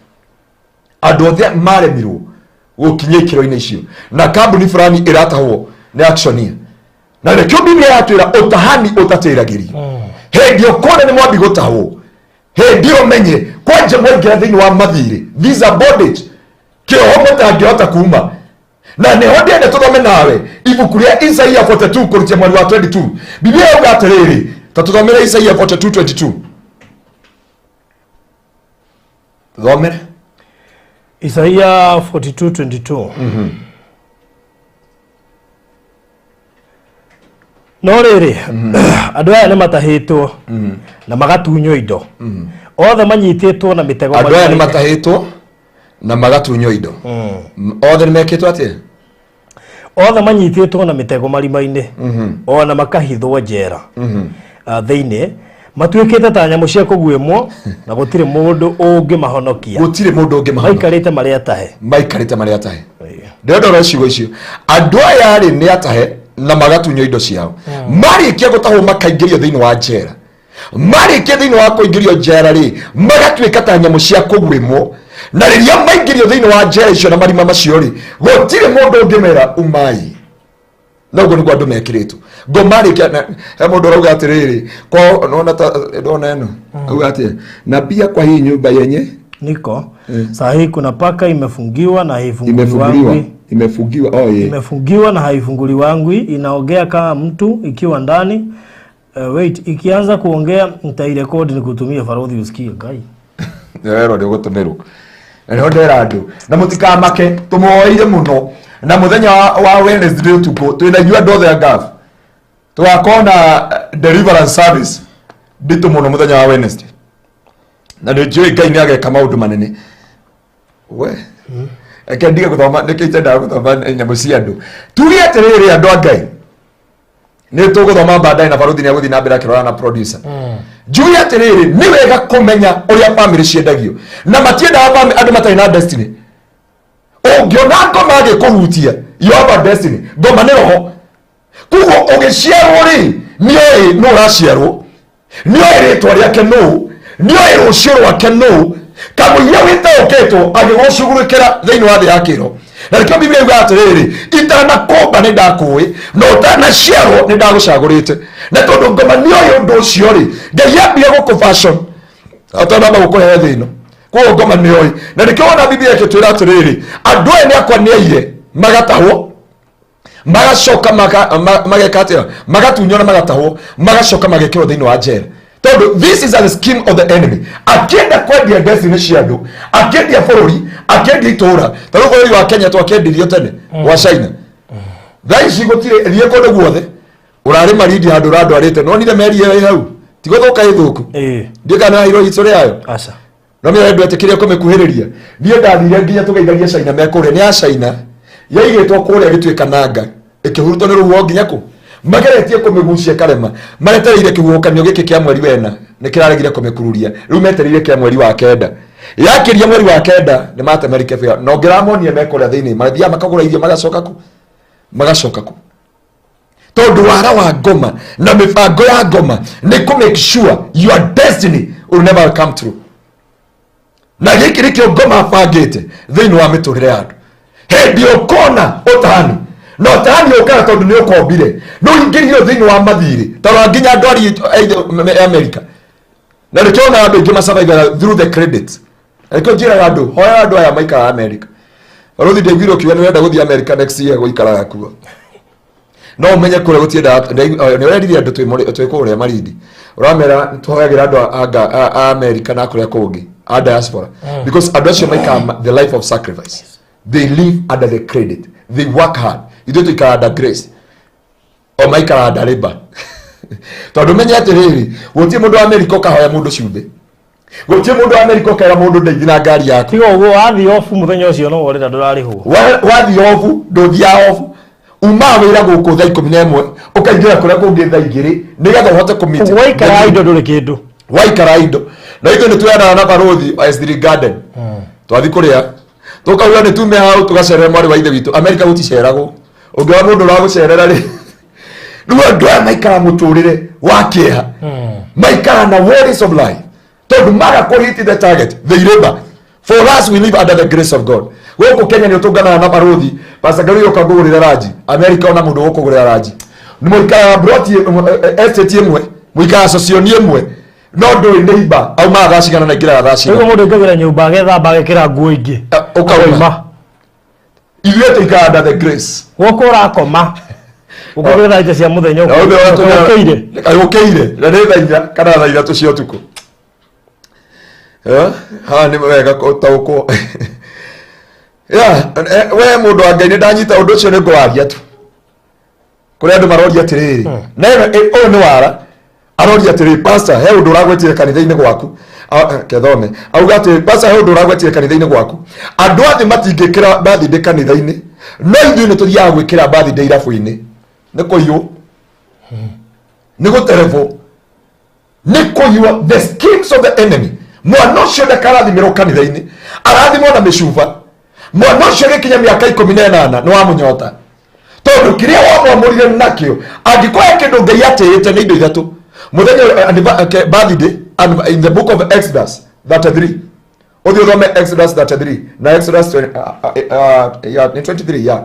Andũ othe maremirwo gukinya ikiro-ini icio na kambuni fulani iratahwo ni actionia na rekio Biblia yatwira utahani utatiragirio hindi ukone ni mwambi gutahwo hindi umenye kwanje mwengira thiini wa mathiri these are bondage kiroho mutangihota kuma na neho ndiende tuthome nawe ibuku ria Isaia 42 kurutia mweri wa 22 Biblia yuga atiriri ta tuthomere Isaia 42:22 tuthomere Isaia 42:22 no riri andu aya ni matahitwo na magatunyo indo othe manyititwo na mitego andu aya ni matahitwo na magatunyo indo othe ni mekitwo atia othe manyititwo na mitego marima-ini ona makahithwo njera thiini matuikite ta nyamu cia kuguimwo na gutire mundu ungimahonokia maikarite mari atahe ndio rocigo icio andu aya ri ni atahe na magatunyo indo ciao marikia gutahwo makaingirio thiini wa njera marikia thiini wa kuingirio njera ri magatuika ta nyamu cia kuguimwo na riria maingirio thiini wa njera icio na marima macio ri gutire mundu ungimera umai nogo niguo andu mekiritwo ngomarikia he mundu rauga atiriri ko nona ta ndona eno auga atia na pia kwa hii nyumba yenye niko sahi kuna paka imefungiwa na imefungiwa na haifunguliwi inaongea kama mtu ikiwa ndani wait ikianza kuongea nitairekodi nikutumie farodhi usikie kai rero ndio gutumirwo ndio ndera andu na mutikamake tumuoire muno na muthenya wa Wednesday tuko twinajua ndothe ya gaf twakona deliverance service bitu muno muthenya wa Wednesday na ndio Ngai ni ageka maundu manene we akendiga guthoma nikitenda guthoma nyamu cia andu tugi atiriri andu a Ngai ni tuguthoma baadaye na baruthi ni aguthi na mbere akirora na producer jugi atiriri ni wega kumenya uria family ciendagio na matienda andu matai na destiny ungiona ngoma agikuhutia your destiny ngoma ni roho kugo ugiciarwo ri nioi no raciarwo nioi ritwa riake no nioi rucio rwake no kamuia witauketwo agigocugurikira thiini wa thi yakiro na rikio Biblia yuga atiriri itana komba ni ndakui no utana ciarwo ni ndagucagurite na tondu ngoma nioi undu ucio ri Ngai ambia guku fashion atana gukuhe thino kwa ngoma nioi na nikiona Biblia ikitwira atiriri andu ene akwa nieire magatahwo magacoka magekatira magatunywa na magatahwo magacoka magekirwo thiini wa njera tondu this is the scheme of the enemy akienda kwendia destiny cia andu akiendia bururi akiendia itura tondu bururi wa Kenya twakendirio tene wa China thaici gutire rie kondu guothe urari maridi handu randwarite no nire merie wai hau tigothuka ithuku ndikana hiro history yayo aca no mira ndu etikiria kumekuhiriria nie ndathire nginya tugeithagia China mekure ni a China yaigitwo kuria gitwika nanga ikihurutwo ni ruhuo nginya ku mageretie kumigucia karema maretereire kihukanio giki kia mweri wena nikiraregire kumekururia riu metereire kia mweri wa kenda yakiria mweri wa kenda ni matemerike fia no ngiramonie mekuria thiini mathia makagura irio magacoka ku tondu wara wa ngoma na mibango ya ngoma ni ku make sure your destiny will never come true na giki rikio ngoma bangite thiini wa miturire yandu hindi ukona utahani no utahani ukara tondu ni ukombire no ingirio thiini wa mathiri tondu nginya ndwari America na rikiona andu ingi masurvive through the credit rikio njira andu hoya andu aya maikara America ruthi ndegwiro kiwa ni wenda guthii America next year guikara yakuwa no umenye kure gutienda ni werire andu twikuria maridi uramera twagira andu a America na kuria kungi a diaspora because andu acio maikara the life of sacrifice. They live under the credit. They work hard. You don't take under grace. Or my car under labor. Tondu menya atiriri, gutie mundu America kahoya mundu ciumbe. Gutie mundu America kera mundu ndeithina ngari yaku. Tigo ugo wathi ofu muthenya ucio no wore ndurarihwo. Wathi ofu, nduthia ofu. Uma wira guku thaa 11 ukaingira kuria kungi thaa 2 nigetha uhote kumiti. Waikara indo nduri kindu. Waikara indo. Na ithu ni tuyana na barothi SD Garden. Twathi kuria tukauga ni tume hau tugacerera mwari wa ithe witu America guticeragwo ungiwa mundu ra gucerera ri nduwa ndwa maikara muturire wa kieha maikara na worries of life tondu maga ko hit the target they labor for us we live under the grace of God Gũkũ Kenya nĩ ũtũnganaga na baruthi Pastor Garuyo kagũrĩra ranji America ona mũndũ gũkũgũrĩra ranji nĩ mũikara broti estate ĩmwe mũikara socioni ĩmwe no ndũrĩ neighbor auma thaa cigana na ingĩra thaa cigana nĩguo mũndũ ũkĩgĩra nyũmba agethamba agekĩra nguo ingĩ ũkauma ithuĩ tũikara under the grace gũkũ ũrakoma ũkũgĩra ite cia mũthenya ũkĩire na nĩ thaa 4 kana thaa 3 cia ũtukũ ha nĩ wega gũtaũkwo we mũndũ wa Ngai nĩ ndanyita ũndũ ũcio nĩ ngwaria tu kũrĩa andũ maroria atĩrĩrĩ na ũyũ nĩ wara aroria atĩrĩrĩ pastor he ũndũ ũragwetire kanitha-inĩ gwaku kethome auga atĩ pastor he ũndũ ũragwetire kanitha-inĩ gwaku andũ athĩ matingĩkĩra birthday kanitha-inĩ no ithuĩ nĩ tũthiaga gwĩkĩra birthday irabu-inĩ nĩ kũiywo nĩ gũterevwo nĩ kũiywo the schemes of the enemy mwana ũcio ndakarathimĩrwo kanitha-inĩ arathimwo na mĩcuba mwana ũcio gĩkinya mĩaka 18 nĩ wamũnyota tondũ kĩrĩa wamwamũrire nakĩo angĩkorwo kĩndũ Ngai atĩĩte nĩ indo ithatũ mũthenya birthday in the book of Exodus 33 ũthiĩ ũthome Exodus 33 na Exodus 23 ya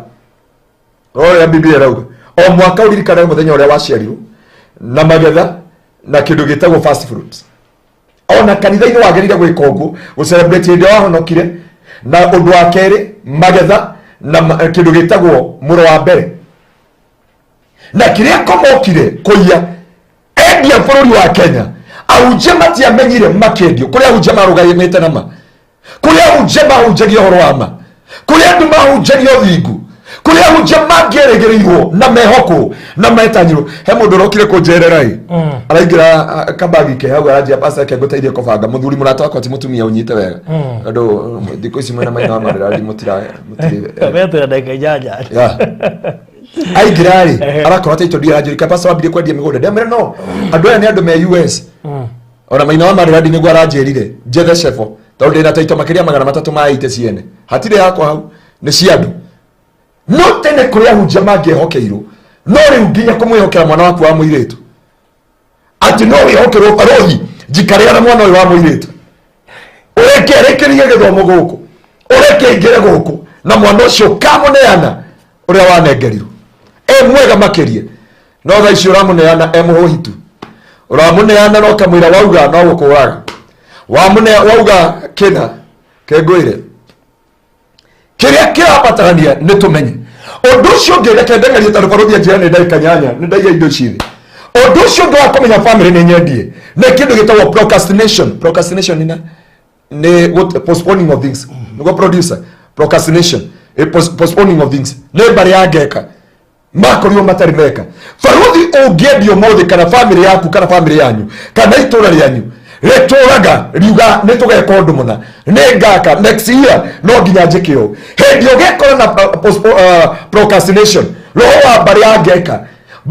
ya Biblia rauga o mwaka ũririkane mũthenya ũrĩa waciarirwo na magetha na kĩndũ gĩtagwo first fruits ona kanitha-inĩ wagĩrĩire gwĩka ũguo gũcelebrate hĩndĩ wahonokire na ũndũ wa kerĩ magetha na kĩndũ gĩtagwo mũro wa mbere na kĩrĩa komokire kũiya endia bũrũri wa Kenya ahunjia matiamenyire makĩendio kũrĩa ahunjia marũgamĩte nama kũrĩa ahunjia mahunjagia ũhoro wa ma kũrĩa andũ mahunjagia ũthingu kũrĩa ahunjia mangĩerĩgĩrĩirwo na mehokwo na metanyirwo he mũndũ ũrokire kũnjerera araingĩra kabagi ke hau aranjia pastor ke ngũteithie kũbanga mũthuri mũrata wakwa ti mũtumia ũnyite wega andũ thikũ ici mwena maina wa marĩrandi mũtire betwe ndeka jaja aingĩra rĩ arakorwo atĩ itondia aranjĩrĩka pastor wambire kwendia mĩgũnda ndĩamĩre no andũ aya nĩ andũ me US ona maina wa marĩrandi nĩguo aranjĩrire njethe cefo tondũ ndĩna taito makĩria 300 ma ite ciene hatirĩ yakwa hau nĩ cia andũ no tene kũrĩa ahunjia mangĩehokeirwo no rĩu nginya kũmwĩhokera mwana waku wa mũirĩtu atĩ no wĩhokerwo barothi njikarĩra na mwana ũyũ wa mũirĩtu ũreke arekerie gĩthomo gũkũ ũreke aingĩre gũkũ na mwana ũcio kamũneana ũrĩa wanengerirwo mwega makĩria no thaa ici ũramũneana mũhũhitu ũramũneana no kamũira wauga no gũkũraga wauga kĩna kengwĩre kĩrĩa kĩrabatarania nĩ tũmenye ũndũ ũcio ũngĩreke ndengerie tondũ barothi njĩra nĩ ndaika nyanya nĩ ndaiya indo ciothe ũndũ ũcio ũngĩ wa kũmenya family nĩ nyendie nĩ kĩndũ gĩtagwo procrastination nĩ postponing of things nĩguo producer procrastination postponing of things nĩ mbarĩ ya ngeka makorirwo matarĩ meka barothi ũngĩendio mũthĩ kana family yaku kana family yanyu kana itũra rĩanyu rĩtũraga riuga nĩ tũgeka ũndũ mũna nĩ ngaka next year no nginya njĩke ũũ hĩndĩ ũgekora na procrastination roho wa mbarĩ ya ngeka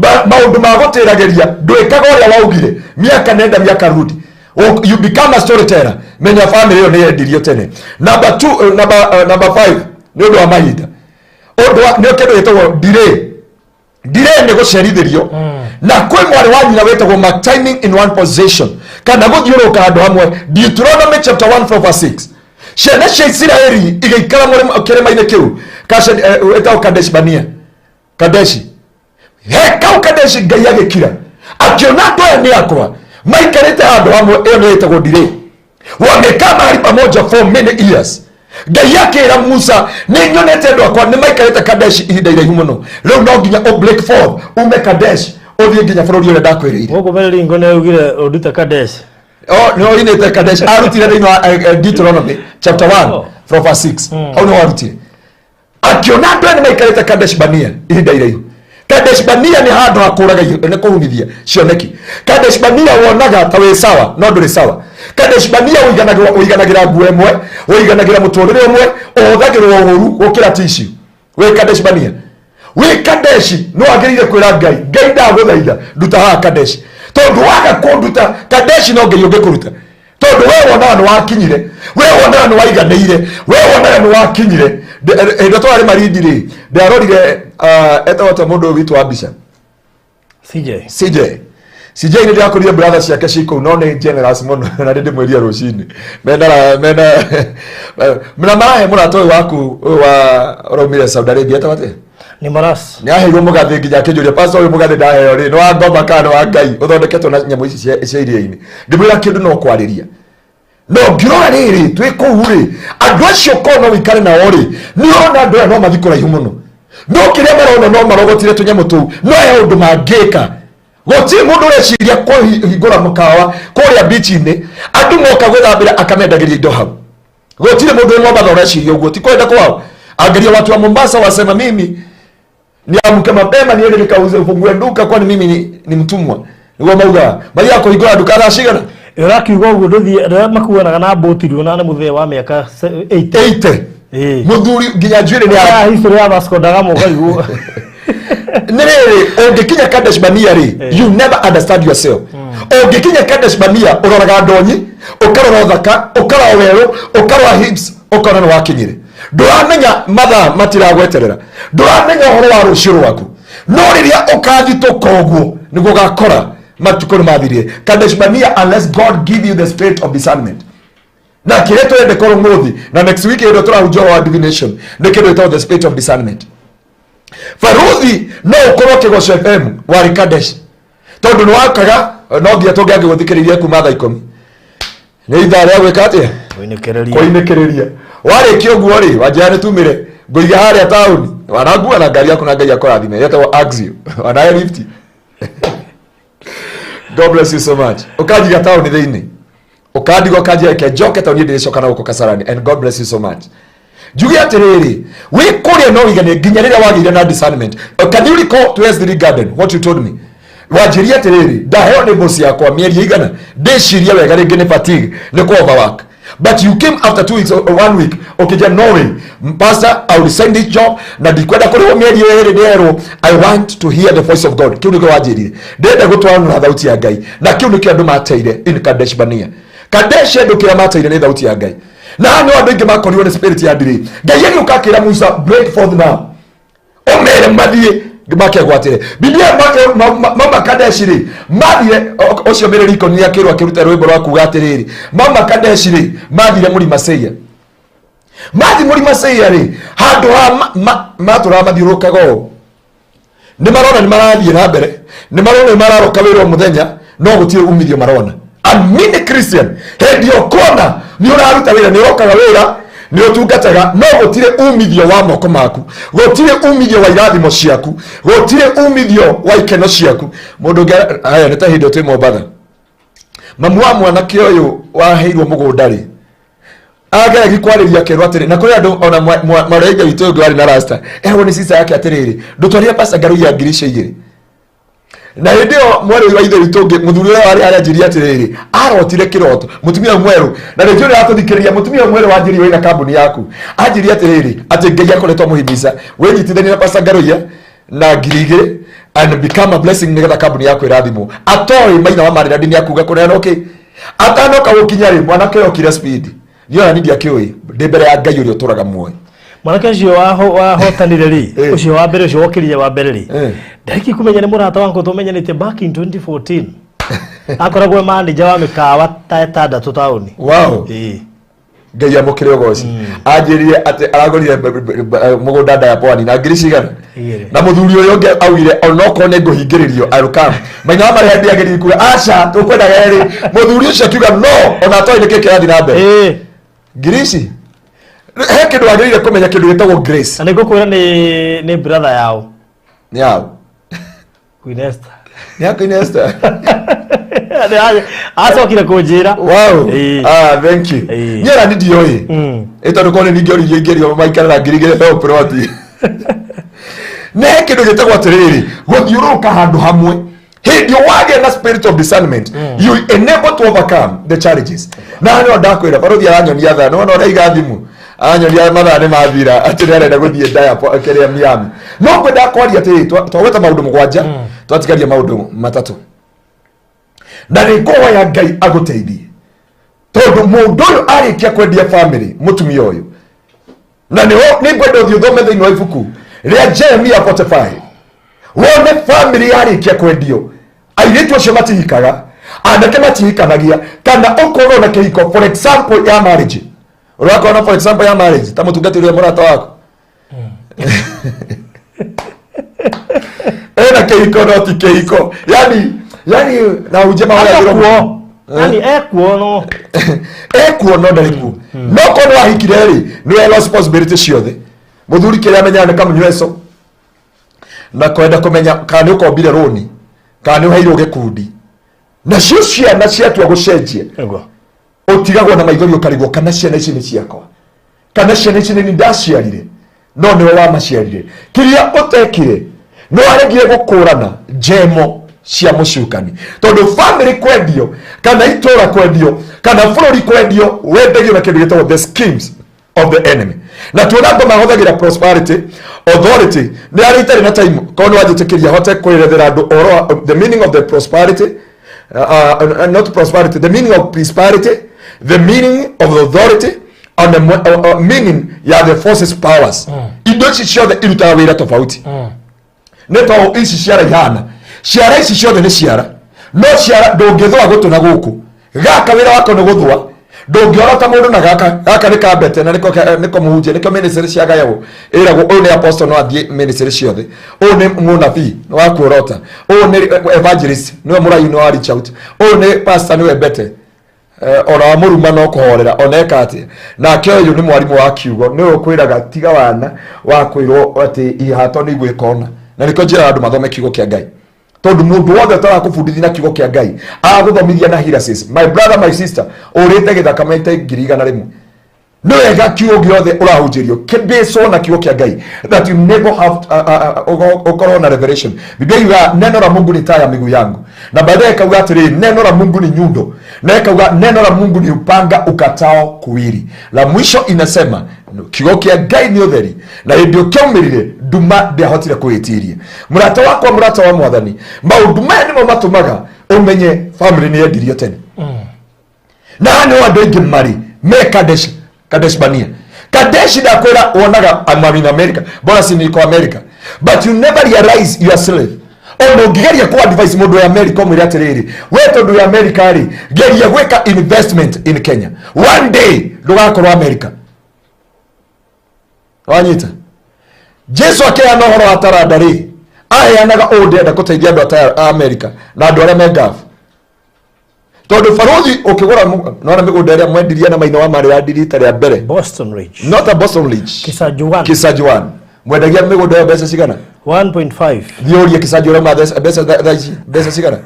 maũndũ ma gũtĩragĩria ndwĩkaga ũrĩa waugire mĩaka nenda mĩaka rudi you become a storyteller menya family ĩyo nĩ yendirio tene number 5 nĩ ũndũ wa mahinda nĩ kĩndũ gĩtagwo delay nĩ gũcerithĩrio na kwĩ mwarĩ wa nyina wĩtagwo mark timing in one position kana gũthiũrũka handũ hamwe Deuteronomy chapter 1:6 ciana cia Isiraeli igĩikara kĩrĩma-inĩ kĩu wĩtagwo Kadeshi kau Kadeshi Ngai agĩkira akĩona andũ aya nĩ akwa maikarĩte handũ hamwe ĩyo nĩ ĩtagwo delay wamekaa mahali pamoja for many years Ngai akĩra Musa nĩ nyonete andũ akwa nĩ maikarĩte Kadeshi ihinda iraihu mũno rĩu no nginya break forth ume Kadeshi ũthiĩ nginya bũrũri ũrĩa ndakwĩrĩire gũkũ Beringo nĩ augire ũndute Kadeshi no inĩte Kadeshi arutire thĩinĩ wa Deuteronomy chapter 1:6 hau nĩ warutire akĩona andũ aya nĩ maikarĩte Kadesh Barnea ihinda iraihu Kadesh Barnea nĩ handũ hakũraga nĩ kũhunithia cioneki Kadesh Barnea wonaga ta wĩ sawa no ndũrĩ sawa Kadesh Barnea ũiganagĩra nguo ĩmwe ũiganagĩra mũtũrĩre ũmwe ũhũthagĩrwo ũhũru gũkĩra tissue wĩ Kadesh Barnea wĩ Kadesh no agĩrĩire kwĩra Ngai ndagũthaitha nduta haha Kadesh tondũ waga kũnduta Kadesh no Ngai ũngĩkũruta tondũ we wonaga nĩ wakinyire we wonaga nĩ waiganĩire we wonaga nĩ wakinyire hĩndĩ twarĩ marindi-rĩ ndarorire etagwo ta mũndũ witũ wa mbica CJ Sijai ndio akoria brothers yake shiko no ne generous mono na ndende mweria rucini. Mena mara mura toy waku wa Romire Saudi Arabia tawate. Ni maras. Ni ahe mugathe nginya kijuria pastor uyu mugathe ndahe ri no agomba kana wa Ngai uthondeketwo na nyamu ici cia iria-ini. Ndimwira kindu no kwariria. No ngirora riri twiko uri andu acio kono wikare na ori ni ona andu no mathikura ihumono. No kiria marona no marogotire tunyamu tu no ya undu mangika. Goti mundu reciria ko hingura mukawa kuria beach-ini andu moka gwithambira akamendagiria indo hau. Gotire mundu no mathoreciria uguo ti kwenda kwao. Angalia watu wa Mombasa wasema mimi niamke mapema niende nikauze ufungue duka kwani mimi ni mtumwa. Niguo mauga mali yako igora duka thaa cigana iraki ugo uguo nduthie makuanaga na boti riona na muthee wa miaka 80 muthuri nginya njwire ni ya history ya Vasco da Gama ukariguo nere ongekinya Kadesh Barnea ri you never understand yourself. Ongekinya Kadesh Barnea uroraga ndonyi ukarora thaka ukarora weru ukarora hips ukarora wakinyire nduramenya matha matiragweterera nduramenya horo wa rucio rwaku no riria ukathituka uguo niguo gakora matukuru mathirie Kadesh Barnea unless God give you the spirit of discernment na kireto ende koro muthi na next week ndo turahunjia wa divination nikindo ito the spirit of discernment Faruthi no ukorwo Kigoco FM wari Kadesh tondu ni wakaga no ngia tungiange guthikiriria kuma thaa 10 ni ithare gwika atia kuinekereria wari kioguo ri wajane tumire ngoiga haria tauni wanagua na ngari yako na Ngai akorathime yetwo Axio wana lift. God bless you so much. Ukajiga tauni thiini ukadigo kajia ke joke tauni ndicoka na uko Kasarani and God bless you so much. Jugi atiriri we kuria no igane nginya riria wagire na discernment. Can you recall to SD Garden what you told me? Wajiria atiriri ndaheo ni boss yakwa mieri igana ndeciria wega ringi ni fatigue ni kwa overwork. But you came after 2 weeks or 1 week. Okay, no way. Pastor, I will resign this job. Na dikwenda kuri mieri yeri ndero. I want to hear the voice of God. Kiu niko wajirire. Ndenda gutwara na thauti ya Ngai. Na kiu nikio andu mateire in Kadesh Barnea. Kadesh ndo kira mateire ni thauti ya Ngai. Na no andu ingi makoriwo ni spirit ya ndiri. Ngai yeni ukakira Musa break forth now. Omere mathie make gwatire. Biblia mama Kadesh ri. Mathie ocio mere riko ni akirwa kirute rwimbo rwa kuga atiriri. Mama Kadesh ri mathire muri Maseia. Mathi muri Maseia ri handu ha matura mathiurukago. Ni marona ni marathie na mbere. Ni marona ni mararoka wiro muthenya no gutire umithio marona. And many Christian hedio kona ni uraruta wira ni rokaga wira ni utungataga no gutire umithio wa moko maku gutire umithio wa irathimo ciaku gutire umithio wa ikeno ciaku mundu aya nita hindo twi Mombatha mamu wa mwana kioyo waheirwo mugundari aga gikwariria kerwa atiri na kuri andu ona marega witu ngi wari na rasta eho ni sisa yake atiriri ndutwaria pasa ngaru ya ngirisha igiri na ndio mweru wa ithe witungi muthuri wari aranjiria atiriri arotire kiroto mutumia mweru na ndio ndio atuthikiria mutumia mweru wanjiria wina kambuni yaku anjiria atiriri ati Ngai akoretwo muhimisa wenyitithania na pasa ngaruya na ngirigire and become a blessing nigetha kambuni yaku irathimo atoi maina wa marira ndini akuga kunena okay atanoka gukinya ri mwanake okire speed ndio nindi akioi ndembere ya Ngai uri uturaga muoyo mwanake ucio wahotanire ri ucio wa mbere ucio wokirie wa mbere ri ndariki kumenya ni murata wangu tumenyanite back in 2014 akoragwo manager wa mikawa ta tauni wow Ngai amukire ogoci anjirie ati aragorire mugunda nda ya pwani na ngiri cigana na muthuri uyu ungi augire onoko ne nguhingiririo arukam maina wa mari ndi agiri kuga acha tukwenda geri muthuri ucio akiuga no ona toi niki kirathi na mbere ngirici he kindu agirire kumenya kindu gitagwo grace na nigukwira ni brother yao Queen Esther ya Queen Esther acokire kunjira wow thank you nyera ni dioi eto ndukone ni ngori yengerio maikara na ngirigire he proti ne kindu gitagwo atiriri guthiuruka handu hamwe hindi wage na spirit of discernment you enable to overcome the challenges na no ndakwira barothi aranyonia tha no no igathimu anyonia mathaa ni mathira ati arenda guthie ndaya keria Miami no kwenda kwaria ati twaweta maundu mugwanja twatikaria maundu matatu na rikowa ya Ngai aguteithie tondu mundu uyu arikia kwendia family mutumia uyu na ni ngwenda uthio thome thiini wa ibuku ria Jeremia 45 wone family arikia kwendio airĩtu acio matihikaga, anake matihikanagia, kana ũkorwo na kĩhiko for example ya marriage. Ũrakona for example ya marriage ta mũtungatĩri wa mũrata wako ena kĩhiko no ti kĩhiko, yani na ujema wala ekuo yani ekuo no ekuo no ndariku no kono wahikire ri no responsibility ciothe muthuri kĩrĩa amenyana kama nyweso na kwenda kumenya kana ukombire roni kana uheirwo gĩkundi na cio ciana ciatua gũcenjia utigagwo na maithori ukarigwo kana ciana ici nĩ ciakwa kana ciana ici nĩ ndaciarire no nĩwe wamaciarire kĩrĩa utekire no aregire gũkũrana njemo cia mũcukani tondu family kwendio kana itora kwendio kana bũrũri kwendio wendagio na kĩndũ gĩtagwo the schemes of the enemy na tuona ndo mahothagira prosperity authority ni ari itari na time kono wajitekiria hote kwirethera andu oro the meaning of the prosperity not prosperity, the meaning of prosperity, the meaning of authority and the meaning ya the forces powers indo ici ciothe irutaga wĩra tofauti nĩ to ici ciara ihana ciara ici ciothe nĩ ciara no ciara ndũngĩthwa gũtũ na gũkũ gaka wĩra wako nĩ gũthwa ndũngĩora ta mũndũ na gaka nĩ kambete na nĩko mũhunjia nĩko ministry ciagayagwo ĩragwo ũyũ nĩ apostle no athiĩ ministry ciothe ũyũ nĩ mũnabii no wakuorota ũyũ nĩ evangelist nĩwe mũrai no wa reach out ũyũ nĩ pastor nĩwe bete ona wa mũruma no kũhorera oneka atĩ nake ũyũ nĩ mwarimũ wa kiugo nĩwe ũkwĩraga tiga wana wa kwĩrwo atĩ ihato nĩ igwĩkona na nĩko njĩra andũ mathome kiugo kĩa Ngai tondu mundu wothe tarakubundithia na kiugo kia Ngai aguthomithia na heresies. My brother, my sister, urite githaka maita 1,100 no wega kiugo giothe urahunjirio kibeso na kiugo kia Ngai that you never have corona revelation. Biblia neno la Mungu ni taa ya miguu yangu na baadaye kauga atiri neno la Mungu ni nyundo na kauga neno la Mungu ni upanga ukatao kuwili. La mwisho inasema kiugo kia Ngai ni utheri na ndio kiomirire nduma ndehotire kwitiria murata wako murata wa mwathani maundu maya nimo matumaga umenye family ni yendirio tene na ni wandu ingi mari me Kadesh Barnea Kadesh da kwera wonaga I'm in America bona si niko America but you never realize you are slave ono ngigeria ku advice mundu wa America mwiri atiriri we tondu ya America ri geria gweka investment in Kenya one day ndugakorwo America wanyita Jesu akeana horo ataranda ri aheanaga ondenda kuteithia andu ata America na andu aria mengafu tondu farothi ukigura nona migunda iria mwendiria na maina wa mari ya dirita ria mbere Boston Ridge not a Boston Ridge Kisajuan mwendagia migunda ya pesa cigana 1.5 thioria Kisajuan ma pesa cigana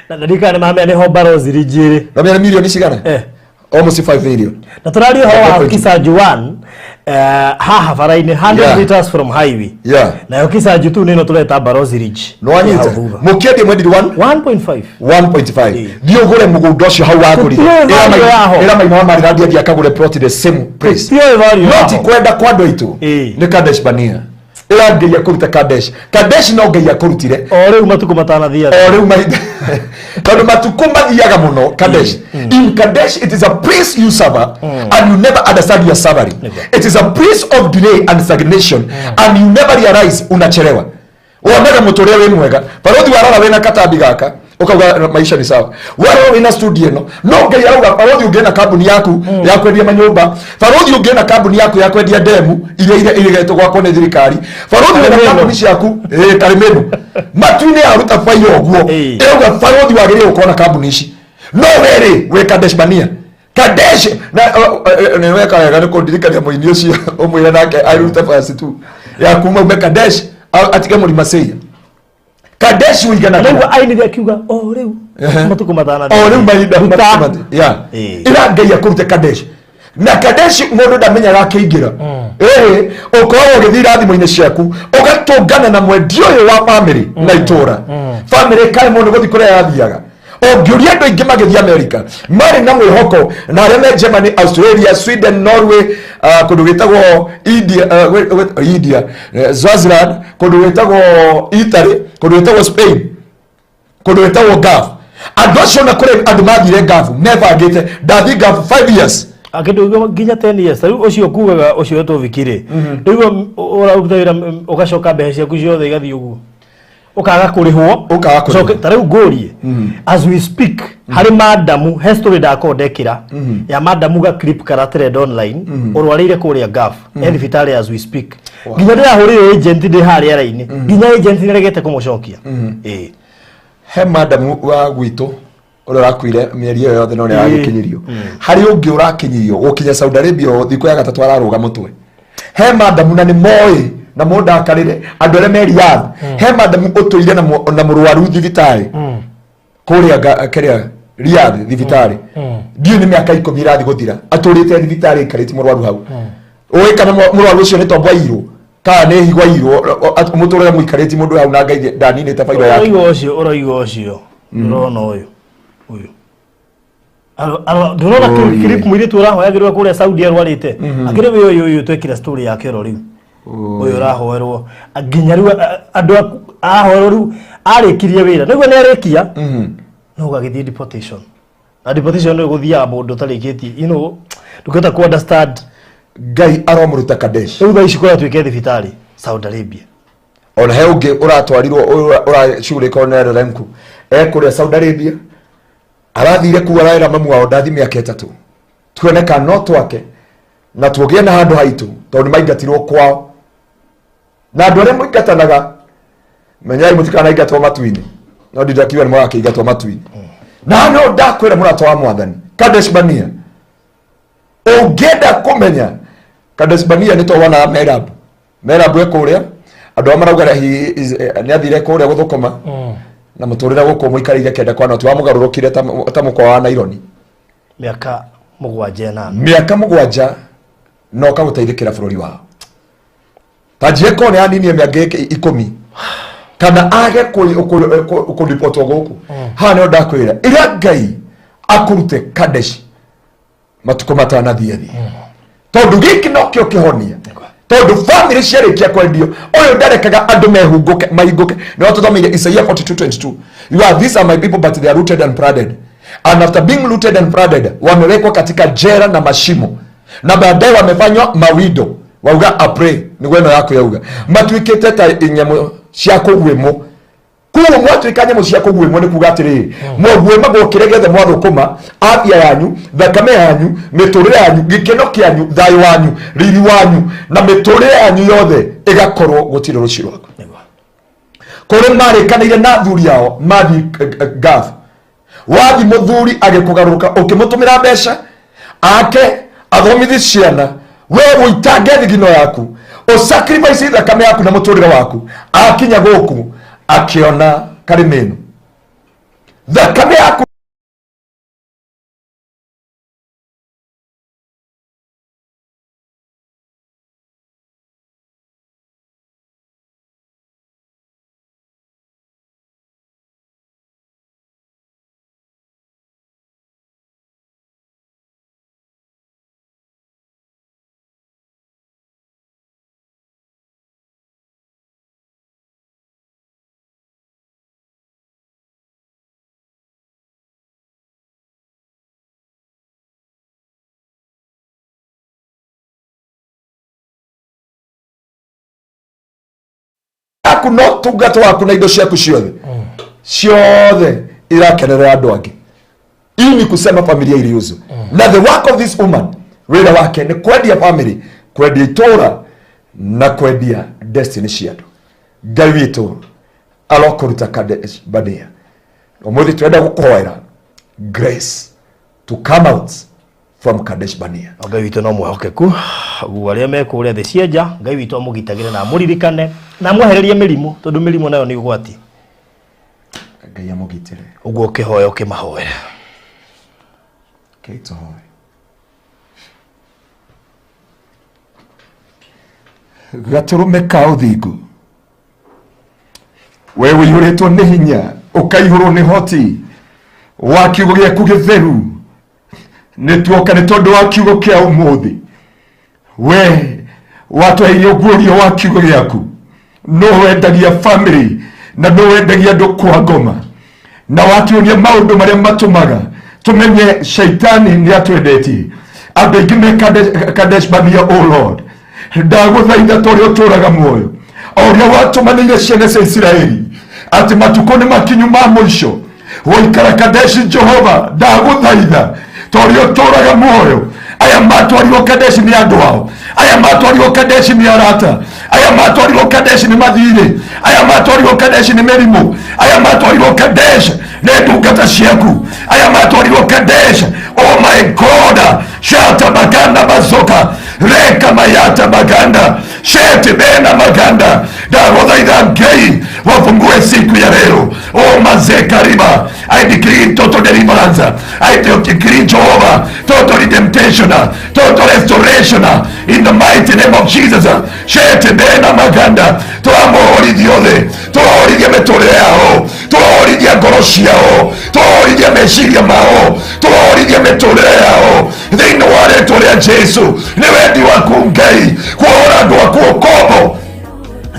na ndikana mame ni ho barozi rijiri na mia milioni cigana almost 5 million na turari ho Kisajuan haha faraini 100 meters from highway na Kisaju tu nino tuleta barozi ridge no anyita mukiende mwendiri 1.5 dio gore mugunda ucio hau waguri ira maina wa mari radio akagure plot the same price not kwenda kwa ndoitu ni Kadesh Barnea ira ngeia kuruta Kadesh no ngeia kurutire o riu matuko matanathia o riu tondu matuko mathiaga muno Kadesh in Kadesh it is a priest usurper and you never understand your salary it is a priest of delay and stagnation and you never realize unachelewa wonaga muturia we mwega parothi warora wena katambi gaka ukauga maisha ni sawa waro wina studio no ngai arauga parothi ungena kambuni yaku ya kwendia manyumba parothi ungena kambuni yaku ya kwendia demu ile geto gwako ne thirikari parothi wena kambuni ciaku karimenu matune aruta fayo ogwo euga parothi wagirie ukona kambuni ici no were we Kadesh Barnea Kadesh na weka ya gani kondirikania moini ucio umwira nake aruta fasi tu ya kuma be Kadesh atige muri Maseya Kadesh wigana kwa aini ya kiuga o riu matuko matana o riu maida ira ngai akurute Kadesh na Kadesh mundu ndamenyaga akiingira ukorwo githira thimo-ini ciaku ugatungana na mwendio uyu wa family na itura family kai mundu guthi kuria yathiaga ongiuria andu aingi magithia America mari na mwihoko na aria me Germany, Australia, Sweden, Norway, kundu gitagwo India, Swaziland, kundu gitagwo Italy, kundu gitagwo Spain, kundu gitagwo Gulf andu acio na kuri andu mathire Gulf never agite ndathi Gulf 5 years akidu ginya 10 years riu ucio kugaga ucio to vikire riu urautira ugacoka mbeca ciaku ciothe igathi uguo ukaga kurihwo so tare ugorie as we speak hari madamu history da ko dekira ya madamu ga clip karatere online urwarire kuria gaf and vitali as we speak ginya ya hori agent de hari araini ginya agent ni regete kumucokia he madamu wa gwito uri rakwire mieri yo yothe no ni agikinyirio hari ungi urakinyirio gukinya Saudi Arabia thiko ya gatatu araruga mutwe he madamu na ni moi na mundu akarire andu are Riyadh he madamu utuire na murwaru thibitari kuria keria Riyadh thibitari dio ni miaka 10 irathi guthira aturite thibitari kariti murwaru hau oe kana murwaru ucio ni tombwairo kana ni higwairo muturire muikariti mundu hau na ngai ndani ni tafairo yake oroigo ucio urona uyu ndurona clip mwiri turahoyagirwa kuria Saudi arwarite akire uyu twekira story yake ro riu uyu rahoerwo aginya riu andu ahoeru arikirie wira niguo ni arikia no gagithie deportation na deportation no guthia mundu tarikitie nduketa ku understand ngai aromuruta Kadesh riu thaici kwa twike thibitari Saudi Arabia ona he ungi uratwarirwo uracure Colonel Renku kuria Saudi Arabia arathire ku araira mamu wao ndathi miaka 3 tuoneka no twake na tuogie na handu haitu tondu maingatirwo kwao na andu aria muingatanaga menyai mutikana ingatwo matuini no ndidakiwa ni mwaka ingatwo matuini na no ndakwira muratwa mwathani Kadesh Barnea ungenda kumenya Kadesh Barnea ni to wana Merab ekuria andu amarauga ni athire kuria guthukuma na muturira guko muikarire kenda kwa no twamugarurukire ta mukwa wa Naironi miaka 7 no kagutaithikira bururi wao tajie kone anini miaka 10 kana age ku report guku ha no ndakwira ira ngai akurute Kadesh matuko matana thiethi tondu giki no kio kihonia tondu family ciarikia kwendio uyu ndarekaga andu mehunguke mahinguke no tuthomeire Isaiah 42:22 these are my people but they are rooted and planted and after being rooted and planted wamewekwa katika jera na mashimo na baadaye wamefanywa mawido wauga apre ni gweno yako yauga matuikete ta inyamo cia kugwemo kuo mwatuikanye mu cia kugwemo ni kuga atiri mwogwema gokiregethe mwathukuma afya yanyu thakame yanyu miturire yanyu gikeno kianyu thayo wanyu riri wanyu na miturire yanyu yothe igakorwo gutire ruciro rwako kore mari kanire na thuri yao mathi gath wathi muthuri agikugaruka ukimutumira mbeca ake athomithi ciana we uitange thigino yaku o sacrifice thakame yaku na muturire waku akinya guku akiona karimeno thakame yaku no tungato waku na indo ciaku ciothe irakenerera andu angi ili kusema familia iliuzu na the work of this woman wira wake ni kwendia family kwendia itora na kwendia destiny ciandu ngai witu alokuruta Kadesh Barnea umuthi twenda gukoera grace to come out from Kadesh Barnea ngai witu no mwahokeku guaria mekuria the cienja ngai witu amugitagire na muririkane na mwehererie mirimu tondu mirimu nayo ni ugwati ngai amugitire uguo kihoyo kimahoera keito hoy gaturume ka uthingu wewe yuritwo ni hinya ukaihurwo ni hoti wa kiugo giaku githeru ni tuoka ni tondu wa kiugo kia umuthi we watweheire guorio wa kiugo giaku no wendagia family na no wendagia andu kwa ngoma na watuonia maundu maria matumaga tumenye shaitani ni atwendetie andu aingi me Kadesh Barnea oh Lord ndaguthaitha tori uturaga muoyo oria watumanire ciana cia Israeli ati matukoni makinyu ma mwisho woikara Kadeshi. Jehova ndaguthaitha tori uturaga muoyo, aya matwarirwo Kadeshi ni andu ao, aya matwarirwo Kadeshi ni arata, aya matwarirwo Kadeshi ni mathiri, aya matwarirwo Kadeshi ni merimu, aya matwarirwo Kadeshi ni ndungata ciaku, aya matwarirwo Kadeshi. Oh my God, shata maganda bazoka reka mayata maganda shete bena maganda ndaguthaitha Ngai wafungue siku ya leo. Oh mazeka riba, I decree total deliverance, I decree Jehovah total redemption, total restoration in the mighty name of Jesus. Shete bena maganda twamorithia othe, tworithia miturire yao, tworithia ngoro ciao, tworithia meciria mao, tworithia miturire yao thiini wa rĩĩtwa rĩa Jesu. Nĩ wendi waku Ngai kuohora andũ aku ũkombo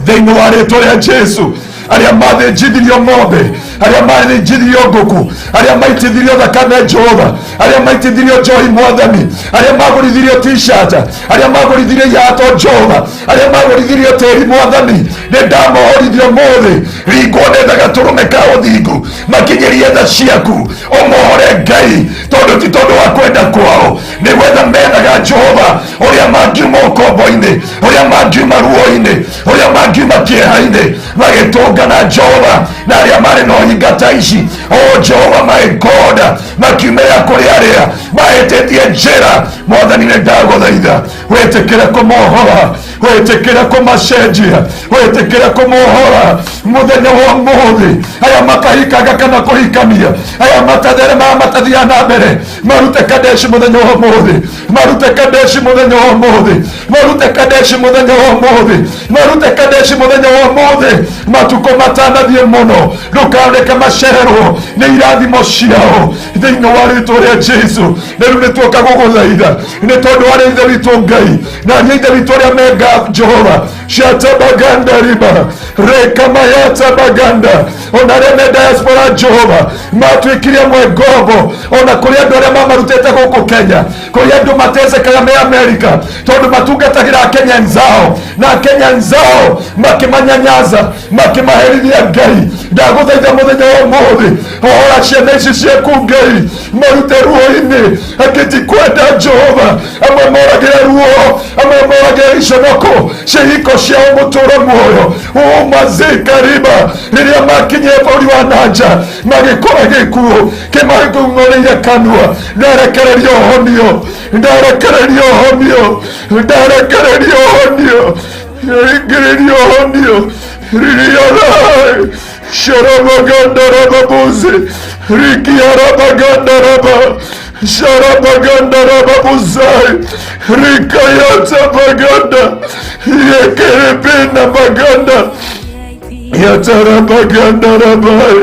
thiini wa rĩĩtwa rĩa Jesu. Arĩa mathĩnjithirio ng'ombe, arĩa mathĩnjithirio ngũkũ, arĩa maitithirio thakame Jehova, arĩa maitithirio njohi Mwathani, arĩa magũrithirio t-shirt, arĩa magũrithirio ihato Jehova, arĩa magũrithirio tĩri Mwathani, nĩ ndamohorithio ũmũthĩ. Ringwo nĩ tha gatũrũme ka ũthingu, makinyĩrie tha ciaku, ũmohore Ngai, tondũ ti tondũ wa kwenda kwao, nĩ gwetha mendaga Jehova ũrĩa mangiuma ũkombo-inĩ, ũrĩa mangiuma ruo-inĩ, ũrĩa mangiuma kĩeha-inĩ, magĩtũngana Jehova na arĩa marĩ na ũhingata ici. Oh Jehova my God, makiumĩra kũrĩ arĩa mahĩtĩtie njĩra. Mwathani nĩ ndagũthaitha wĩtĩkĩre kũmohora, wĩtĩkĩre kũmacenjia, wĩtĩkĩre kũmohora mũthenya wa ũmũthĩ. Aya matahikaga kana kũhikania, aya matatheremaga matathiaga na mbere, marute Kadeshi mũthenya wa ũmũthĩ, marute Kadeshi mũthenya wa ũmũthĩ, marute Kadeshi mũthenya wa ũmũthĩ, marute Kadeshi mũthenya wa ũmũthĩ. Matukũ matanathiĩ mũno, ndũkareke macererwo nĩ irathimo ciao thĩinĩ wa rĩĩtwa rĩa Jesu. Rĩu nĩ tuoka gũgũthaitha nĩ tondũ wa ithe witũ Ngai na ariũ ithe witũ arĩa menga Jehova. Shata baganda riba reka mayata baganda, ona arĩa me diaspora Jehova matuĩkire mwe ngombo, ona kũrĩ andũ arĩa mamarutĩte gũkũ Kenya, kũrĩ andũ matecekaga me Amerika tondũ matungatagĩra Kenya nzao, na Kenya nzao makimanyanyaza, makimaherithia Ngai. Ndagũthaitha mũthenya wa ũmũthĩ, ohora ciana ici ciaku Ngai, marute ruo-inĩ, angĩtikwenda Jehova, amwe moragĩre ruo, amwe moragĩre iconoko ciĩhiko ciao mũtũũro muoyo. Umazika riba rĩrĩa makinyie bũrũri wa nanja magĩkora gĩkuũ kĩmang'ũrĩire kanua, ndarekererio honio, ndarekererio honio, ndarekererio honio, ndarekererio honio. Ririarai sharabagandarababuzi rikiarabagandaraba sharabagandarababuzai rikayata baganda yekerebena baganda yatarabagandarabai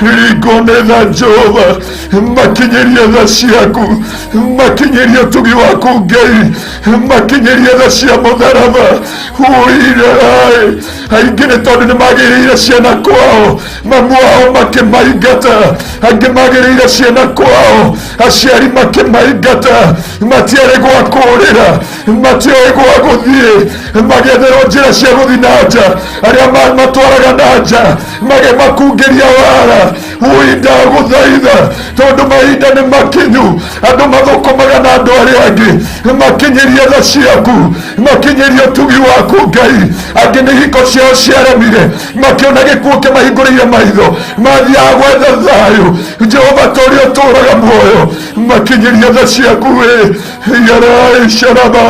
rigonetha Jehova, makinyeria tha ciaku, makinyeria ũtugi waku Ngai, makinyeria tha cia mũtharaba. Uirai aingĩ nĩ tondũ nĩ magĩrĩire ciana kwao, mamu wao makĩmaingata, angĩ magĩrĩire ciana kwao, aciari makĩmaingata, matiarĩ gwa kũũrĩra, matiũĩ gwa gũthiĩ, magĩetherwo njĩra cia gũthiĩ na nja, arĩa matwaraga na nja magĩmakungĩria wara. Ui ndagũthaitha tondũ mahinda nĩ makinyu, andũ mathũkũmaga na andũ arĩa angĩ, makinyerie tha ciaku, makinyerie ũtugi waku Ngai. Angĩ nĩ hiko ciao ciaremire, makĩona gĩkuũ kĩmahingũrĩire maitho, mathiaga gwetha thayũ. Jehova tũrĩ ũtũũraga muoyo, makinyerie tha ciaku yarai sharaba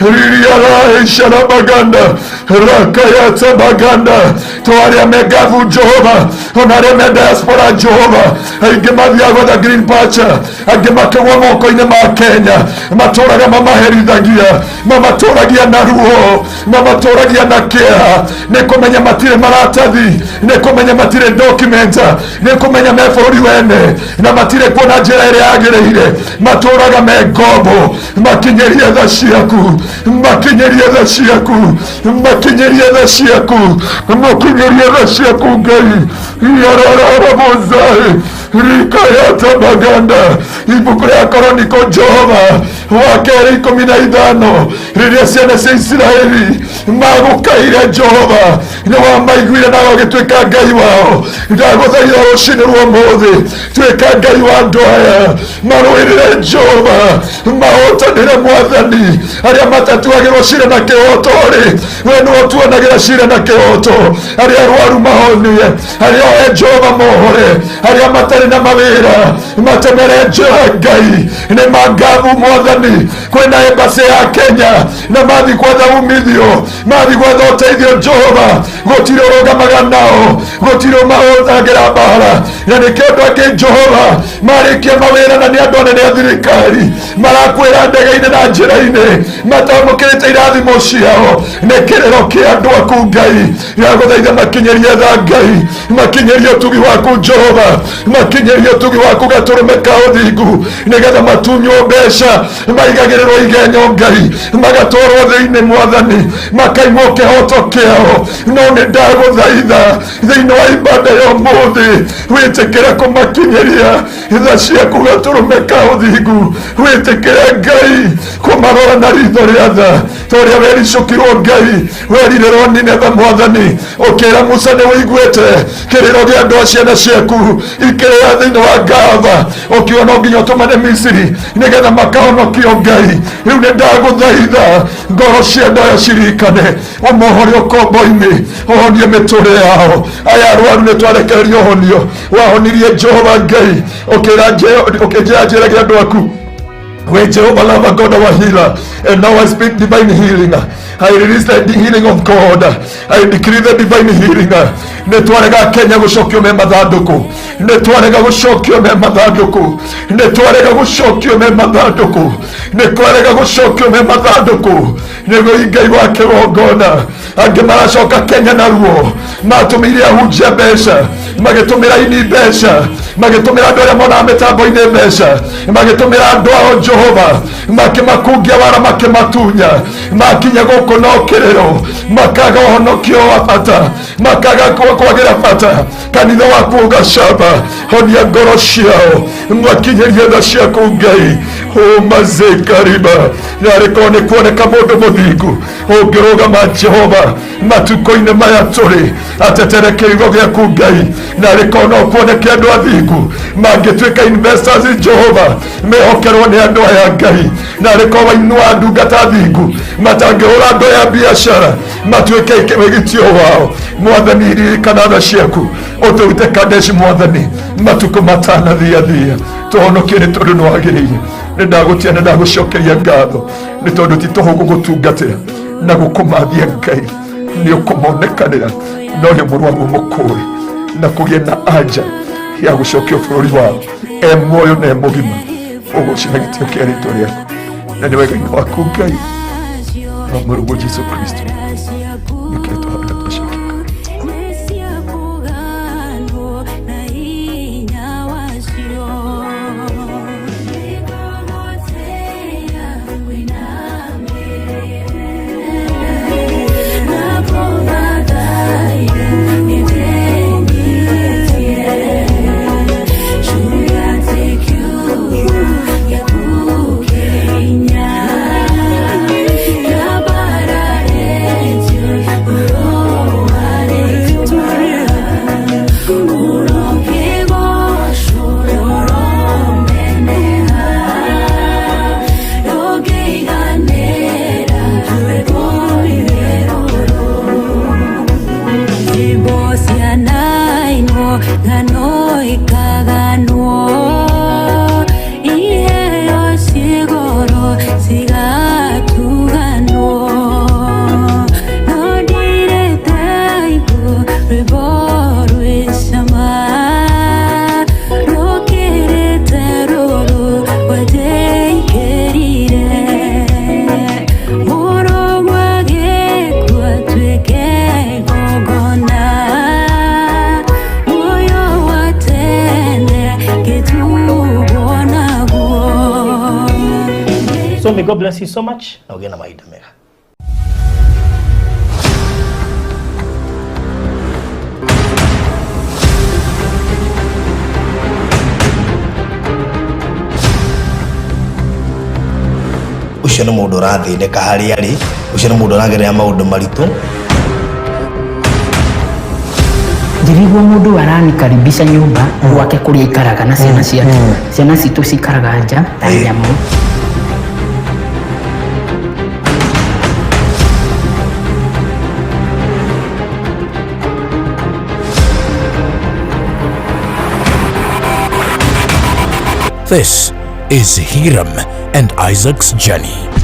ririarai sharabaganda rakayata baganda. Twarĩa me gathu Jehova, ona arĩa me diaspora Jehova, aingĩ mathiaga gwetha green pasture, angĩ makĩgwa moko-inĩ ma Kenya, matũũraga mamaherithagia, mamatũũragia na ruo, mamatũũragia na kĩeha. Nĩ kũmenya matirĩ maratathi, nĩ kũmenya matirĩ document, nĩ kũmenya me bũrũri wene na matirĩ kuona njĩra ĩrĩa yagĩrĩire, matũũraga me ngombo. Makinyerie tha ciaku, makinyerie tha ciaku, makinyerie tha ciaku, makinyerie tha ciaku Ngai. Yararabozai rikayata baganda ibuku rĩa Koroniko Jehova wa kerĩ 15 rĩrĩa ciana cia Isiraeli magũkaire Jehova nĩ wamaiguire na ũgĩtuĩka Ngai wao. Ndagũthaitha rũciinĩ rwa ũmũthĩ tuĩka Ngai wa andũ aya, marũĩrĩre Jehova, mahotanĩre Mwathani arĩa matatuagĩrwo cira na kĩhoto-rĩ, we nĩwe ũtuanagĩra cira na kĩhoto. Arĩa arwaru mahonie, arĩa oe Jehova mohore, arĩa matarĩ na mawĩra matemere Jehova Ngai. Nĩ mangabu Mwathani kwĩna embassy ya Kenya na mathi gwetha umithio, mathi gwetha ũteithio Jehova, gũtirĩ ũrũgamaga nao, gũtirĩ ũmahũthagĩra mbara. Na nĩkĩo andũ angĩ Jehova marĩkia mawĩra na nĩ andũ anene a thirikari marakwĩra ndege-inĩ na njĩra-inĩ matamũkĩrĩte irathimo ciao. Nĩ kĩrĩro kĩa andũ aku Ngai, ndagũthaitha makinyĩrie tha Ngai, makinyĩrie ũtugi waku Jehova, makinyĩrie ũtugi waku gatũrũme ka ũthingu, nĩgetha matunywo mbeca maigagĩrĩrwo igenyo Ngai, magatwarwo thĩinĩ Mwathani, makaimwo kĩhoto kĩao. No nĩ ndagũthaitha thĩinĩ wa ibada ya ũmũthĩ wĩtĩkĩre kũmakinyĩria tha ciaku gatũrũme ka ũthingu, wĩtĩkĩre Ngai kũmarora na ritho rĩa tha, torĩa wericũkirwo Ngai werirĩrwo Nineve Mwathani, ũkĩra Musa nĩ wĩiguĩte kĩrĩro gĩa andũ a ciana ciaku ikĩrĩa thĩinĩ wa Gava, ũkiuga no nginya ũtũmane Misiri nĩgetha makahonokio Ngai. Rĩu nĩ ndagũthaitha ngoro cia andũ aya cirikane, ũmohore ũkombo-inĩ, ũhonie mĩtũrĩre yao. Aya arwaru nĩ twarekererio ũhonio, wahonirie Jehova Ngai, ũkĩnjĩra njĩragia andũ aku we Jehovah Lava God our healer. And now I speak divine healing. I release the healing of God. I decree the divine healing. Nĩtwarega Kenya gũcokio me mathandũkũ, nĩtwarega gũcokio me mathandũkũ, nĩtwarega gũcokio me mathandũkũ, nĩtwarega gũcokio me mathandũkũ. Nĩguo Ngai wa kĩgongona angĩ maracoka Kenya naruo, matũmĩire ahunjia mbeca, magĩtũmĩra ini mbeca, magĩtũmĩra andũ arĩa monaga mĩtambo-inĩ mbeca, magĩtũmĩra andũ ao Jehova, makĩmakungia wara, makĩmatunya, makinya gũkũ no kĩrĩro, makaga ũhonokio wa bata, makaga kwagĩra bata. Kanitha waku ũgacamba, honia ngoro ciao, makinyĩrie tha ciaku Ngai. Mazekariba narĩkorwo nĩ kuoneka mũndũ mũthingu ũngĩrũgama Jehova matukũ-inĩ maya tũrĩ, atetere kĩrigo gĩaku Ngai. Narĩkorwo no kuoneke andũ athingu mangĩtuĩka investors Jehova, mehokerwo nĩ andũ aya Ngai. Narĩkorwo wainua ndungata thingu matangĩhũra andũ ya biacara, matuĩke wĩgitio wao. Mwathani ririkana tha ciaku, ũtũrute Kadeshi Mwathani, matukũ matanathiathia, tũhonokie nĩ tondũ nĩwagĩrĩire. Nĩ ndagũtia na ndagũcokeria ngatho nĩ tondũ ti tũhũ gũgũtungatĩra na gũkũmathia Ngai, nĩ ũkũmonekanĩra no nĩ mũrwaru mũkũĩ na kũgĩa na anja ya gũcokio bũrũri wao e muoyo na e mũgima. Ũgũcina gĩtĩo kĩa rĩtwa rĩaku na nĩ wega waku Ngai na mũrũguo Jesu Kristo nĩkĩo tũhote tũcokia. So may God bless you so much. Na ugena maida mega. ucio nĩ mũndũ ũrathĩnĩka harĩa arĩ, ucio nĩ mũndũ ũragerea maũndũ maritũ. Ndirigwo mũndũ aranikaribisha nyumba gwake kũrĩa ikaraga na ciana ciake. Ciana citũ cikaraga nja ta nyamũ. This is Hiram and Isaac's journey.